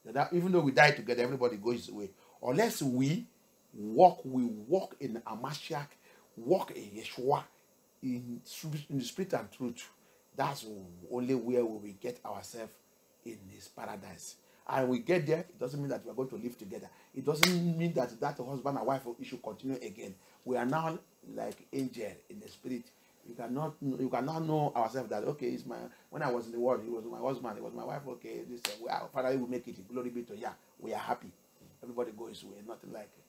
That even though we die together, everybody goes his way. Unless we we walk in Amashiach, walk in Yeshua, in the spirit and truth. That's only where we will get ourselves in his paradise. And we get there, it doesn't mean that we are going to live together. It doesn't mean that husband and wife issue continue again. We are now like angel in the spirit. You cannot know ourselves that, okay, when I was in the world, he was my husband, he was my wife, okay, finally we make it. Glory be to Yah. We are happy. Everybody goes his way. Nothing like that.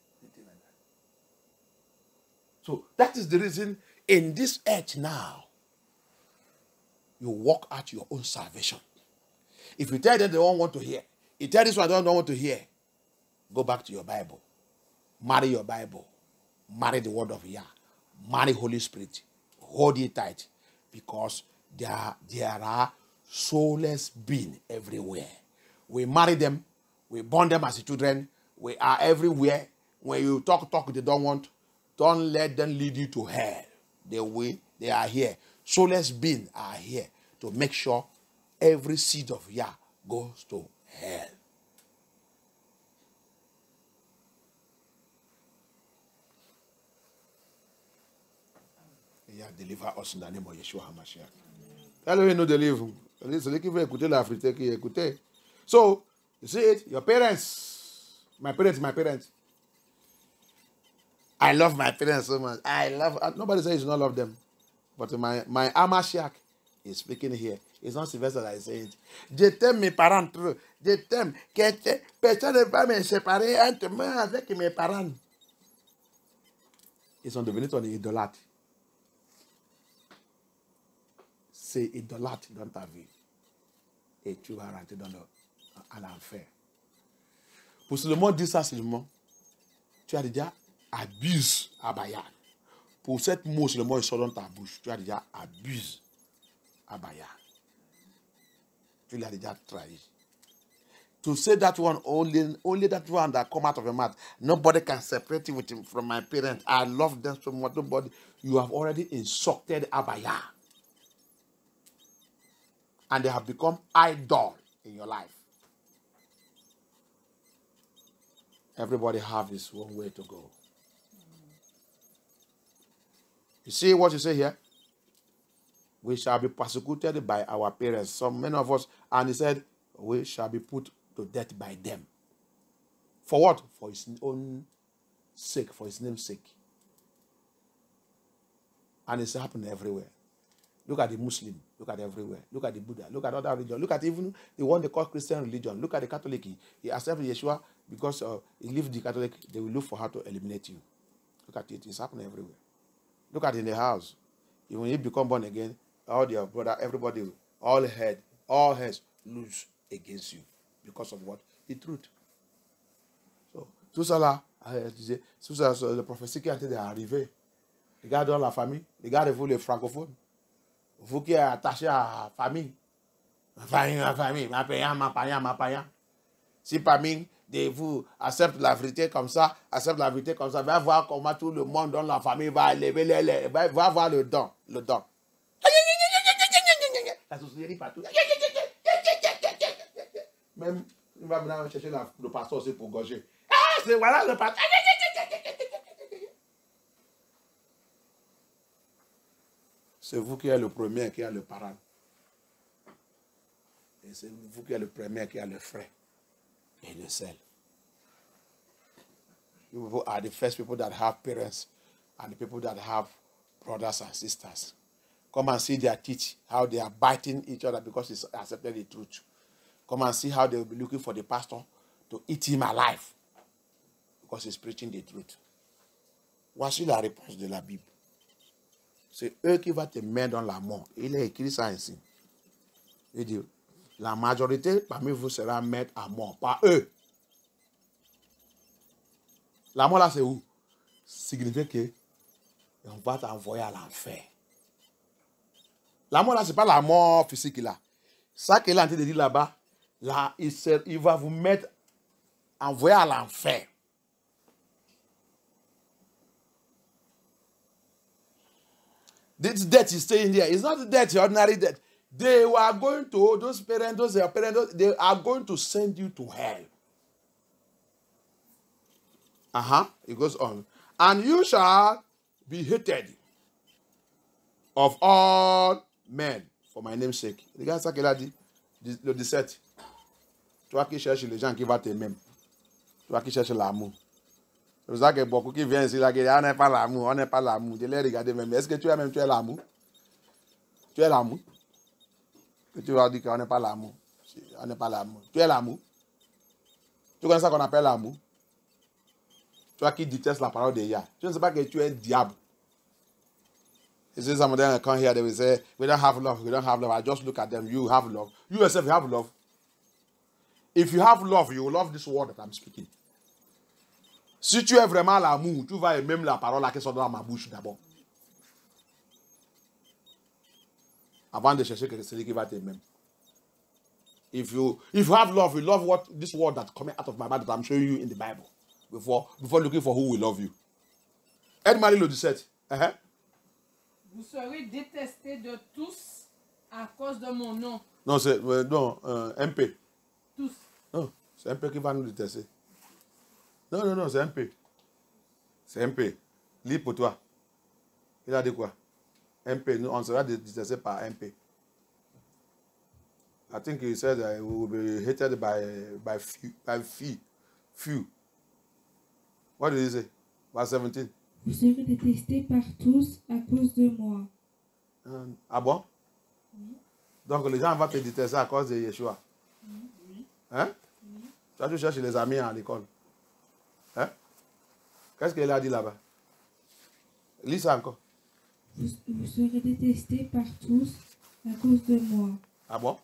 So that is the reason in this age now, you work out your own salvation. If you tell them they don't want to hear, you tell this one they don't want to hear, go back to your Bible. Marry your Bible. Marry the word of Yah. Marry Holy Spirit. Hold it tight. Because there are soulless beings everywhere. We marry them. We born them as children. We are everywhere. When you talk, they don't want. Don't let them lead you to hell. They are here. Soulless beings are here to make sure every seed of Yah goes to hell. Yah deliver us in the name of Yeshua HaMashiach. Hello, you know the live. So, you see it? Your parents. My parents. I love my parents so much. Nobody says you don't love them. But my Amashiach is speaking here. It's not Sylvester that is saying it. Je t'aime mes parents trop. Je t'aime. Personne ne va me séparer entre moi avec mes parents. Ils sont devenus ton idolâtre. C'est idolâtre dans ta vie. Et tu vas rentrer à l'enfer. Pour seulement dire ça seulement, tu as déjà abusé Abaya. Pour cette mot seulement il sort dans ta bouche, tu as déjà abusé Abaya. Tu l'as déjà trahi. To say that one, only that one that come out of your mouth. Nobody can separate you from my parents. I love them so much. Nobody. You have already insulted Abaya. And they have become idol in your life. Everybody have his own way to go. You see what you say here? We shall be persecuted by our parents. Many of us, and he said, we shall be put to death by them. For what? For his own sake, for his name's sake. And it's happening everywhere. Look at the Muslim. Look at everywhere. Look at the Buddha. Look at other religions. Look at even the one they call Christian religion. Look at the Catholic. He accepted Yeshua because he lived the Catholic. They will look for how to eliminate you. Look at it. It's happening everywhere. Look at it in the house. Even when you become born again, all your brother, everybody, all heads lose against you because of what? The truth. So, tout ça là, tout ça, le prophétie qui a été arrivé. Regardez dans la famille. Regardez-vous les francophones. Vous qui êtes attachés à la famille. Ma famille, ma payant. Si parmi de vous accepte la vérité comme ça, va voir comment tout le monde dans la famille va élever va voir le don. La sorcellerie partout. Même, il va venir chercher le pasteur aussi pour gorger. Ah, c'est voilà le pasteur. C'est vous qui êtes le premier qui a le parent. Et c'est vous qui êtes le premier qui a le frère et le sel. You people are the first people that have parents and the people that have brothers and sisters. Come and see their teeth, how they are biting each other because it's accepted the truth. Come and see how they will be looking for the pastor to eat him alive because he's preaching the truth. Voici la réponse de la Bible. C'est eux qui vont te mettre dans la mort. Il est écrit ça ici. Il dit, la majorité parmi vous sera mettre à mort, pas eux. La mort là, c'est où? Signifie que on va t'envoyer à l'enfer. La mort là, c'est pas la mort physique là. Ça qu'il est en train de dire là-bas, là, il va vous mettre, envoyer à l'enfer. This death is staying there. It's not death, ordinary death. They were going to, those parents, they are going to send you to hell. It goes on. And you shall be hated of all men for my name's sake. Regarde ça qu'il a dit, le 17. Toi qui cherches les gens qui vont t'aimer. Toi qui cherches l'amour. C'est pour ça que beaucoup qui viennent ici, là, qui disent, on n'est pas l'amour, on n'est pas l'amour. Je les regarde même. Est-ce que tu es l'amour? Tu es l'amour? Que tu vas dire qu'on n'est pas l'amour. On n'est pas l'amour. Tu es l'amour? Tu connais ça qu'on appelle l'amour? Toi qui détestes la parole de Yah. Tu ne sais pas que tu es diable. You see, some of them come here, they will say, we don't have love, we don't have love. I just look at them, you have love. You yourself, you have love. If you have love, you will love this word that I'm speaking. Si tu es vraiment l'amour, tu vas aimer la parole qui sort dans ma bouche d'abord. Avant de chercher celui qui va t'aimer. If you have love, you love what this word that's coming out of my mouth that I'm showing you in the Bible. Before looking for who will love you. Aide-moi le 17. Vous serez détestés de tous à cause de mon nom. Non, c'est MP. Tous. Non, c'est MP qui va nous détester. Non, c'est MP. C'est MP. Lis pour toi. Il a dit quoi? MP. Nous, on sera détesté par MP. I think he said that we will be hated by few. What did he say? Verse 17. Vous serez détestés par tous à cause de moi. Ah bon? Oui. Donc les gens vont te détester à cause de Yeshua. Oui. Hein? Oui. Toi, tu cherches les amis à l'école. Hein? Qu'est-ce qu'il a dit là-bas? Lis ça encore. Vous serez détestés par tous à cause de moi. Ah bon?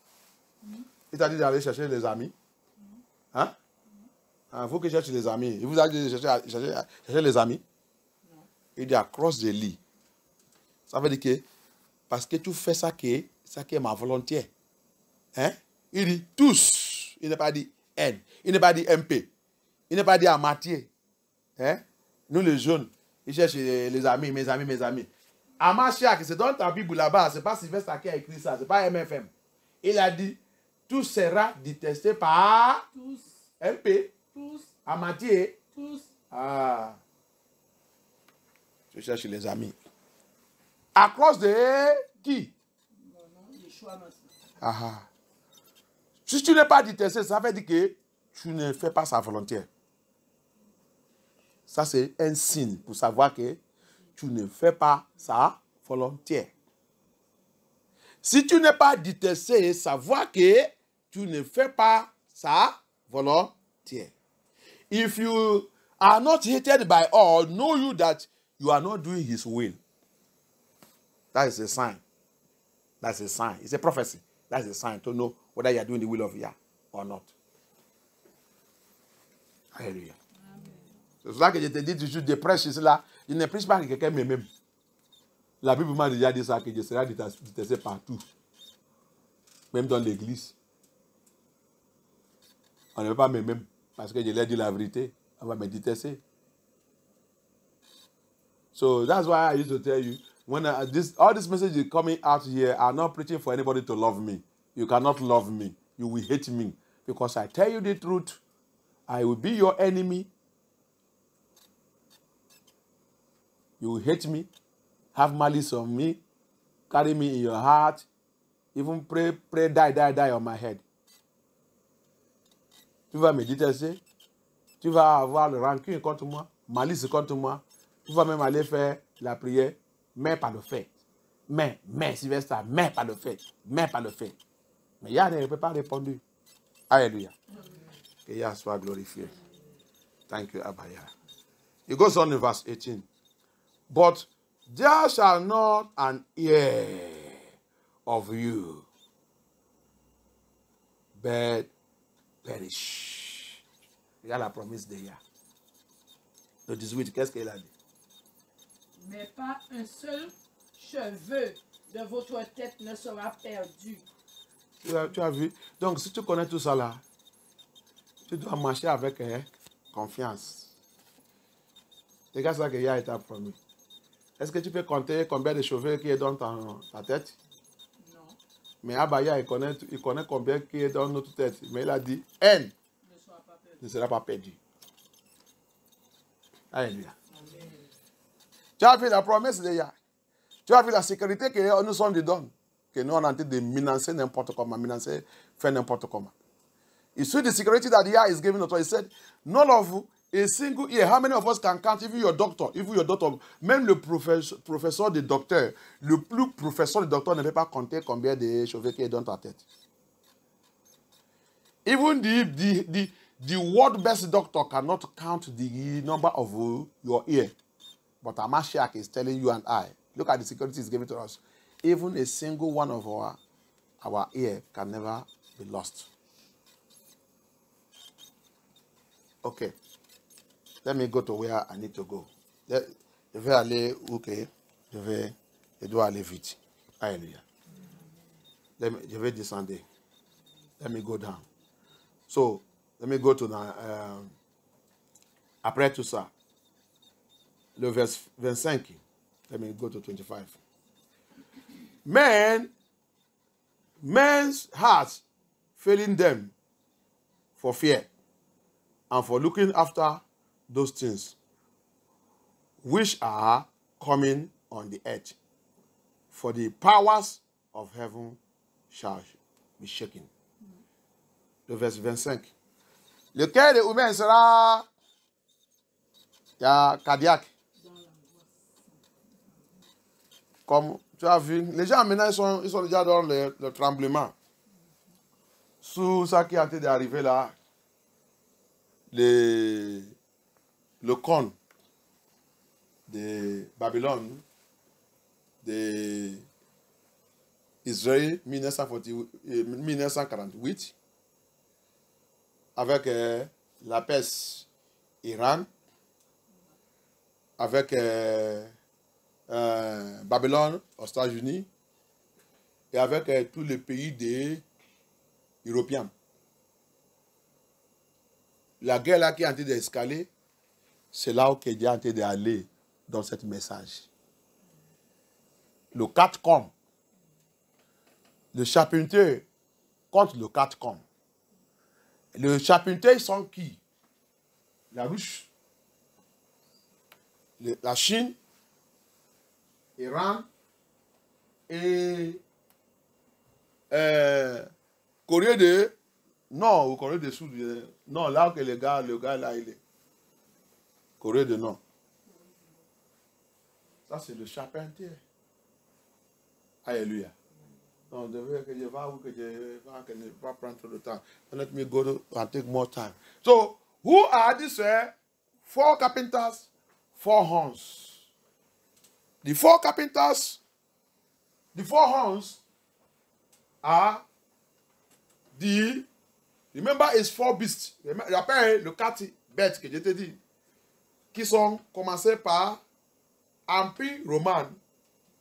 Oui. Il t'a dit d'aller chercher les amis? Hein? Il faut que tu cherches les amis. Il vous a dit de chercher les amis? Il dit across the lit. Ça veut dire que parce que tu fais ça qui est ma volonté. Hein? Il dit tous. Il n'a pas dit N. Il n'a pas dit MP. Il n'a pas dit à Mathieu. Hein? Nous les jeunes, ils cherchent les amis, mes amis. Amachiak, c'est dans ta Bible là-bas. C'est pas Sylvestre qui a écrit ça. C'est pas MFM. Il a dit tout sera détesté par tous. MP. Tous. Mathieu. Tous. Ah. Je cherche les amis. À cause de qui? Si tu n'es pas détesté, ça veut dire que tu ne fais pas sa volonté. Ça, c'est un signe pour savoir que tu ne fais pas sa volonté. Si tu n'es pas détesté, savoir que tu ne fais pas sa volonté. If you are not hated by all, know you that you are not doing his will. That is a sign. That's a sign. It's a prophecy. That's a sign to know whether you are doing the will of Yah or not. Alléluia. C'est pour ça que je te dis toujours de prêcher cela. Je ne prêche pas que quelqu'un m'aime. La Bible m'a déjà dit ça, que je serai détesté partout. Même dans l'église. On ne veut pas m'aimer parce que je leur dis la vérité. On va me détester. So that's why I used to tell you, when all these messages coming out here are not preaching for anybody to love me. You cannot love me. You will hate me. Because I tell you the truth, I will be your enemy. You will hate me, have malice on me, carry me in your heart, even pray, die on my head. Tu vas me détester, tu vas avoir le rancune contre moi, malice contre moi, tu vas même aller faire la prière, mais pas le fait. Mais, Sylvestre, mais pas le fait. Mais Yah ne peut pas répondre. Alléluia. Que Yah soit glorifié. Thank you, Abba Yah. It goes on in verse 18. But there shall not an ear of you but perish. Regarde la promesse de Yah. Le 18, qu'est-ce qu'il a dit? Mais pas un seul cheveu de votre tête ne sera perdu. Tu as vu? Donc, si tu connais tout ça là, tu dois marcher avec confiance. Regarde ça que Yah t'a promis. Est-ce que tu peux compter combien de cheveux qui est dans ta tête? Non. Mais Abaya, il connaît combien qui est dans notre tête. Mais il a dit, N ne sera pas perdu. Alléluia. Tu as vu la promesse déjà. Tu as vu la sécurité que nous sommes dedans. Que nous on est en train de menacer n'importe comment, faire n'importe comment. You see the security that the is giving us. He said, none of a single year. How many of us can count? Even your doctor, même le professeur de docteur, le plus professeur de docteur ne peut pas compter combien de cheveux qui est dans ta tête. Even the world best doctor cannot count the number of your ear. But Amashiach is telling you and I, look at the security he's giving to us. Even a single one of our ear can never be lost. Okay. Let me go to where I need to go. Je vais aller où que je dois aller vite. Alléluia. Je vais descendre. Let me go down. So, let me go to après tout ça. Le verse 25. Let me go to 25. Men's hearts failing them for fear and for looking after those things which are coming on the earth. For the powers of heaven shall be shaken. Le verse 25. Le cœur des humains sera cardiaque. Comme tu as vu, les gens maintenant ils sont déjà dans le tremblement. Sous ça qui est en train d'arriver là, le cône de Babylone, de Israël 1948, avec la peste Iran, avec Babylone aux États-Unis et avec tous les pays européens. La guerre là qui est en train d'escaler, c'est là où Dieu est en train d'aller dans ce message. Le 4 le charpentier contre le 4 Le charpentier, ils sont qui? La Russie, la Chine, Iran et Corée du Nord ou Corée du Sud. Non, là que le gars là, il est. Corée du Nord. Ça, c'est le charpentier. Alléluia. Non, je veux que je va ou que je ne vais pas prendre trop de temps. Let me go and take more time. So, who are these 4 carpenters, 4 horns? The 4 carpenters, the 4 horns are remember it's 4 beasts. Rappelle le 4 bêtes que je te dis, qui sont commencés par Empire romain.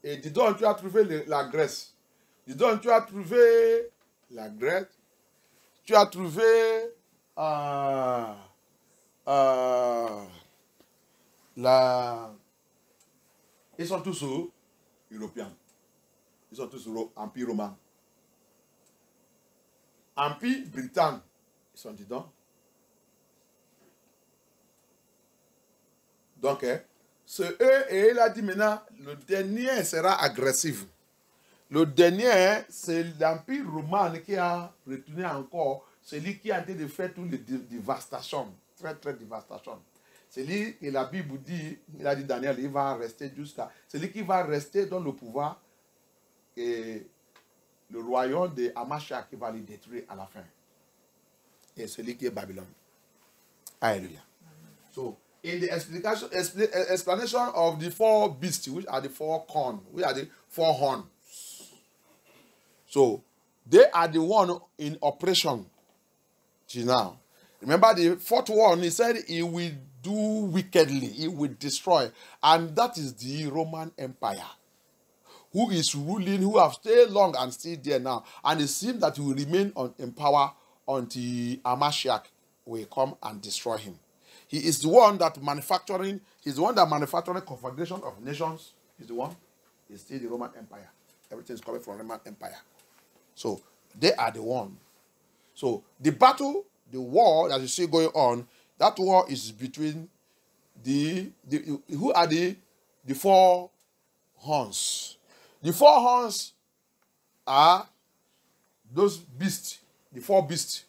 Et dedans, tu as trouvé la Grèce. Dedans, tu as trouvé la Grèce. Tu as trouvé Ils sont tous européens. Ils sont tous Empire romain. Empire britannique, ils sont dedans. Donc, c'est eux, et il a dit maintenant, le dernier sera agressif. Le dernier, c'est l'Empire romain qui a retenu encore, c'est lui qui a été de faire toutes les dévastations, très très dévastations. C'est lui que la Bible dit, il a dit Daniel, il va rester jusqu'à, c'est lui qui va rester dans le pouvoir et le royaume de Amashiach qui va le détruire à la fin. Et celui qui est Babylone. Alléluia. So, in the explanation of the 4 beasts, which are the 4 corn, which are the 4 horns. So, they are the one in operation till now. Remember the 4th one, he said he will do wickedly, he will destroy. And that is the Roman Empire, who is ruling, who have stayed long and still there now. And it seems that he will remain in power until Amashiach will come and destroy him. He is the one that manufacturing, he's the one that manufacturing confederation of nations. He's the one. He's still the Roman Empire. Everything is coming from Roman Empire. So, they are the one. So, the battle, the war that you see going on, that war is between who are the four horns? The four horns are those beasts, the four beasts,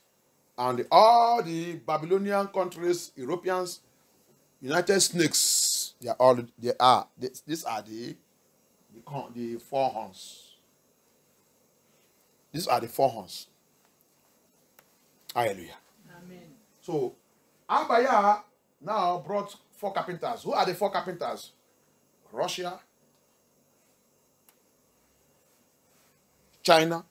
and all the Babylonian countries, Europeans, United Snakes. These are the four horns. These are the four horns. Hallelujah. Amen. So, Abaya now brought four carpenters. Who are the four carpenters? Russia, China,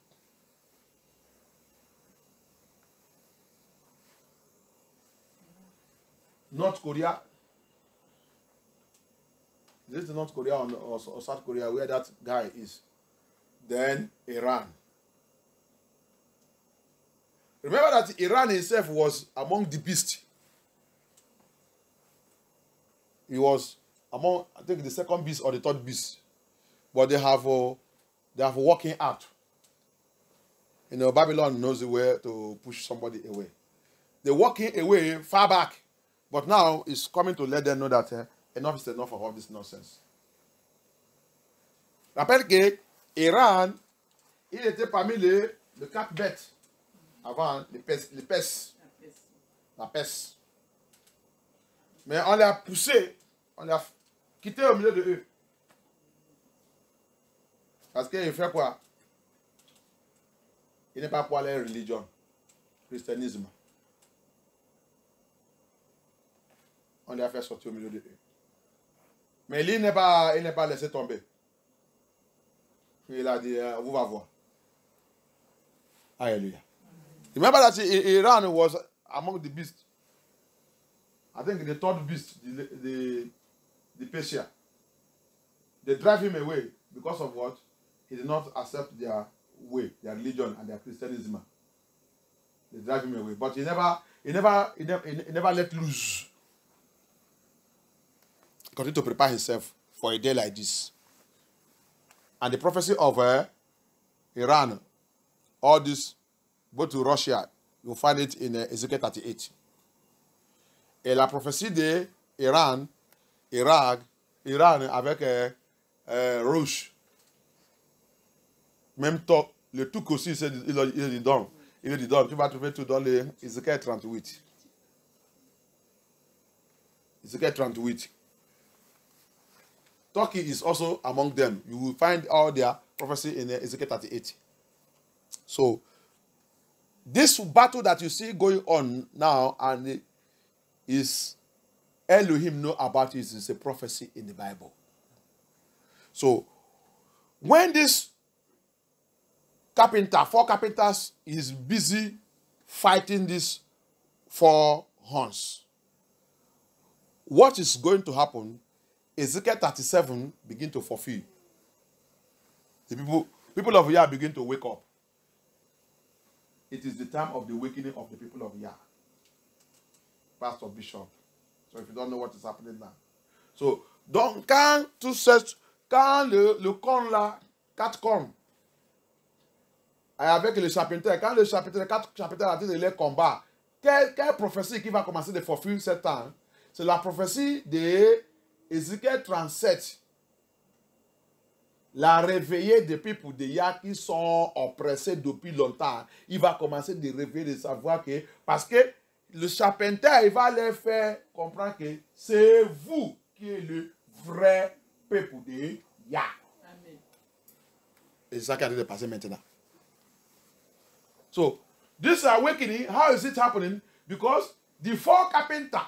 North Korea. Is it North Korea or South Korea where that guy is? Then Iran. Remember that Iran itself was among the beasts. He was among, I think, the second beast or the third beast. But they have working out. You know, Babylon knows the way to push somebody away. They're walking away far back. But now it's coming to let them know that enough is enough of all this nonsense. Rappelle que Iran, il était parmi les quatre bêtes avant les peste. La peste. Mais on les a poussés, on les a quittés au milieu de eux. Parce qu'il fait quoi? Il n'est pas pour aller religion, christianisme. On les a fait sortir au milieu de eux. Mais lui, il n'est pas laissé tomber. Il a dit, vous va voir. Hallelujah. Remember that Iran was among the beasts. I think the third beast, the Persia. They drive him away because of what? He did not accept their way, their religion and their Christianism. They drive him away. But he never let loose. He continued to prepare himself for a day like this. And the prophecy of Iran, all this, go to Russia, you'll find it in Ezekiel 38. Et la prophétie de Iran avec Rouge. Même temps, le tout aussi, il est dedans. Il est dedans. Tu vas trouver tout dans les Ezekiel 38. Ezekiel 38. Turkey is also among them. You will find all their prophecy in Ezekiel 38. So, this battle that you see going on now, and is Elohim know about it, is a prophecy in the Bible. So, when this four carpenters, is busy fighting these four horns, what is going to happen? Ezekiel 37 begin to fulfill. The people of Yah begin to wake up. It is the time of the awakening of the people of Yah. Pastor Bishop. So if you don't know what is happening now. So, donc, quand le corps là, 4 cornes, avec le chapitre, quand le chapitre, 4 chapitres a dit de les combats, quelle prophétie qui va commencer de fulfill ce temps? C'est la prophétie de Ézéchiel 37. La réveiller des peuples de Yah qui sont oppressés depuis longtemps. Il va commencer de réveiller, de savoir que, parce que le charpentier, il va leur faire comprendre que c'est vous qui êtes le vrai peuple de Yah. Amen. Et c'est ça qui a dû passer maintenant. So, this awakening, how is it happening? Because the four carpenters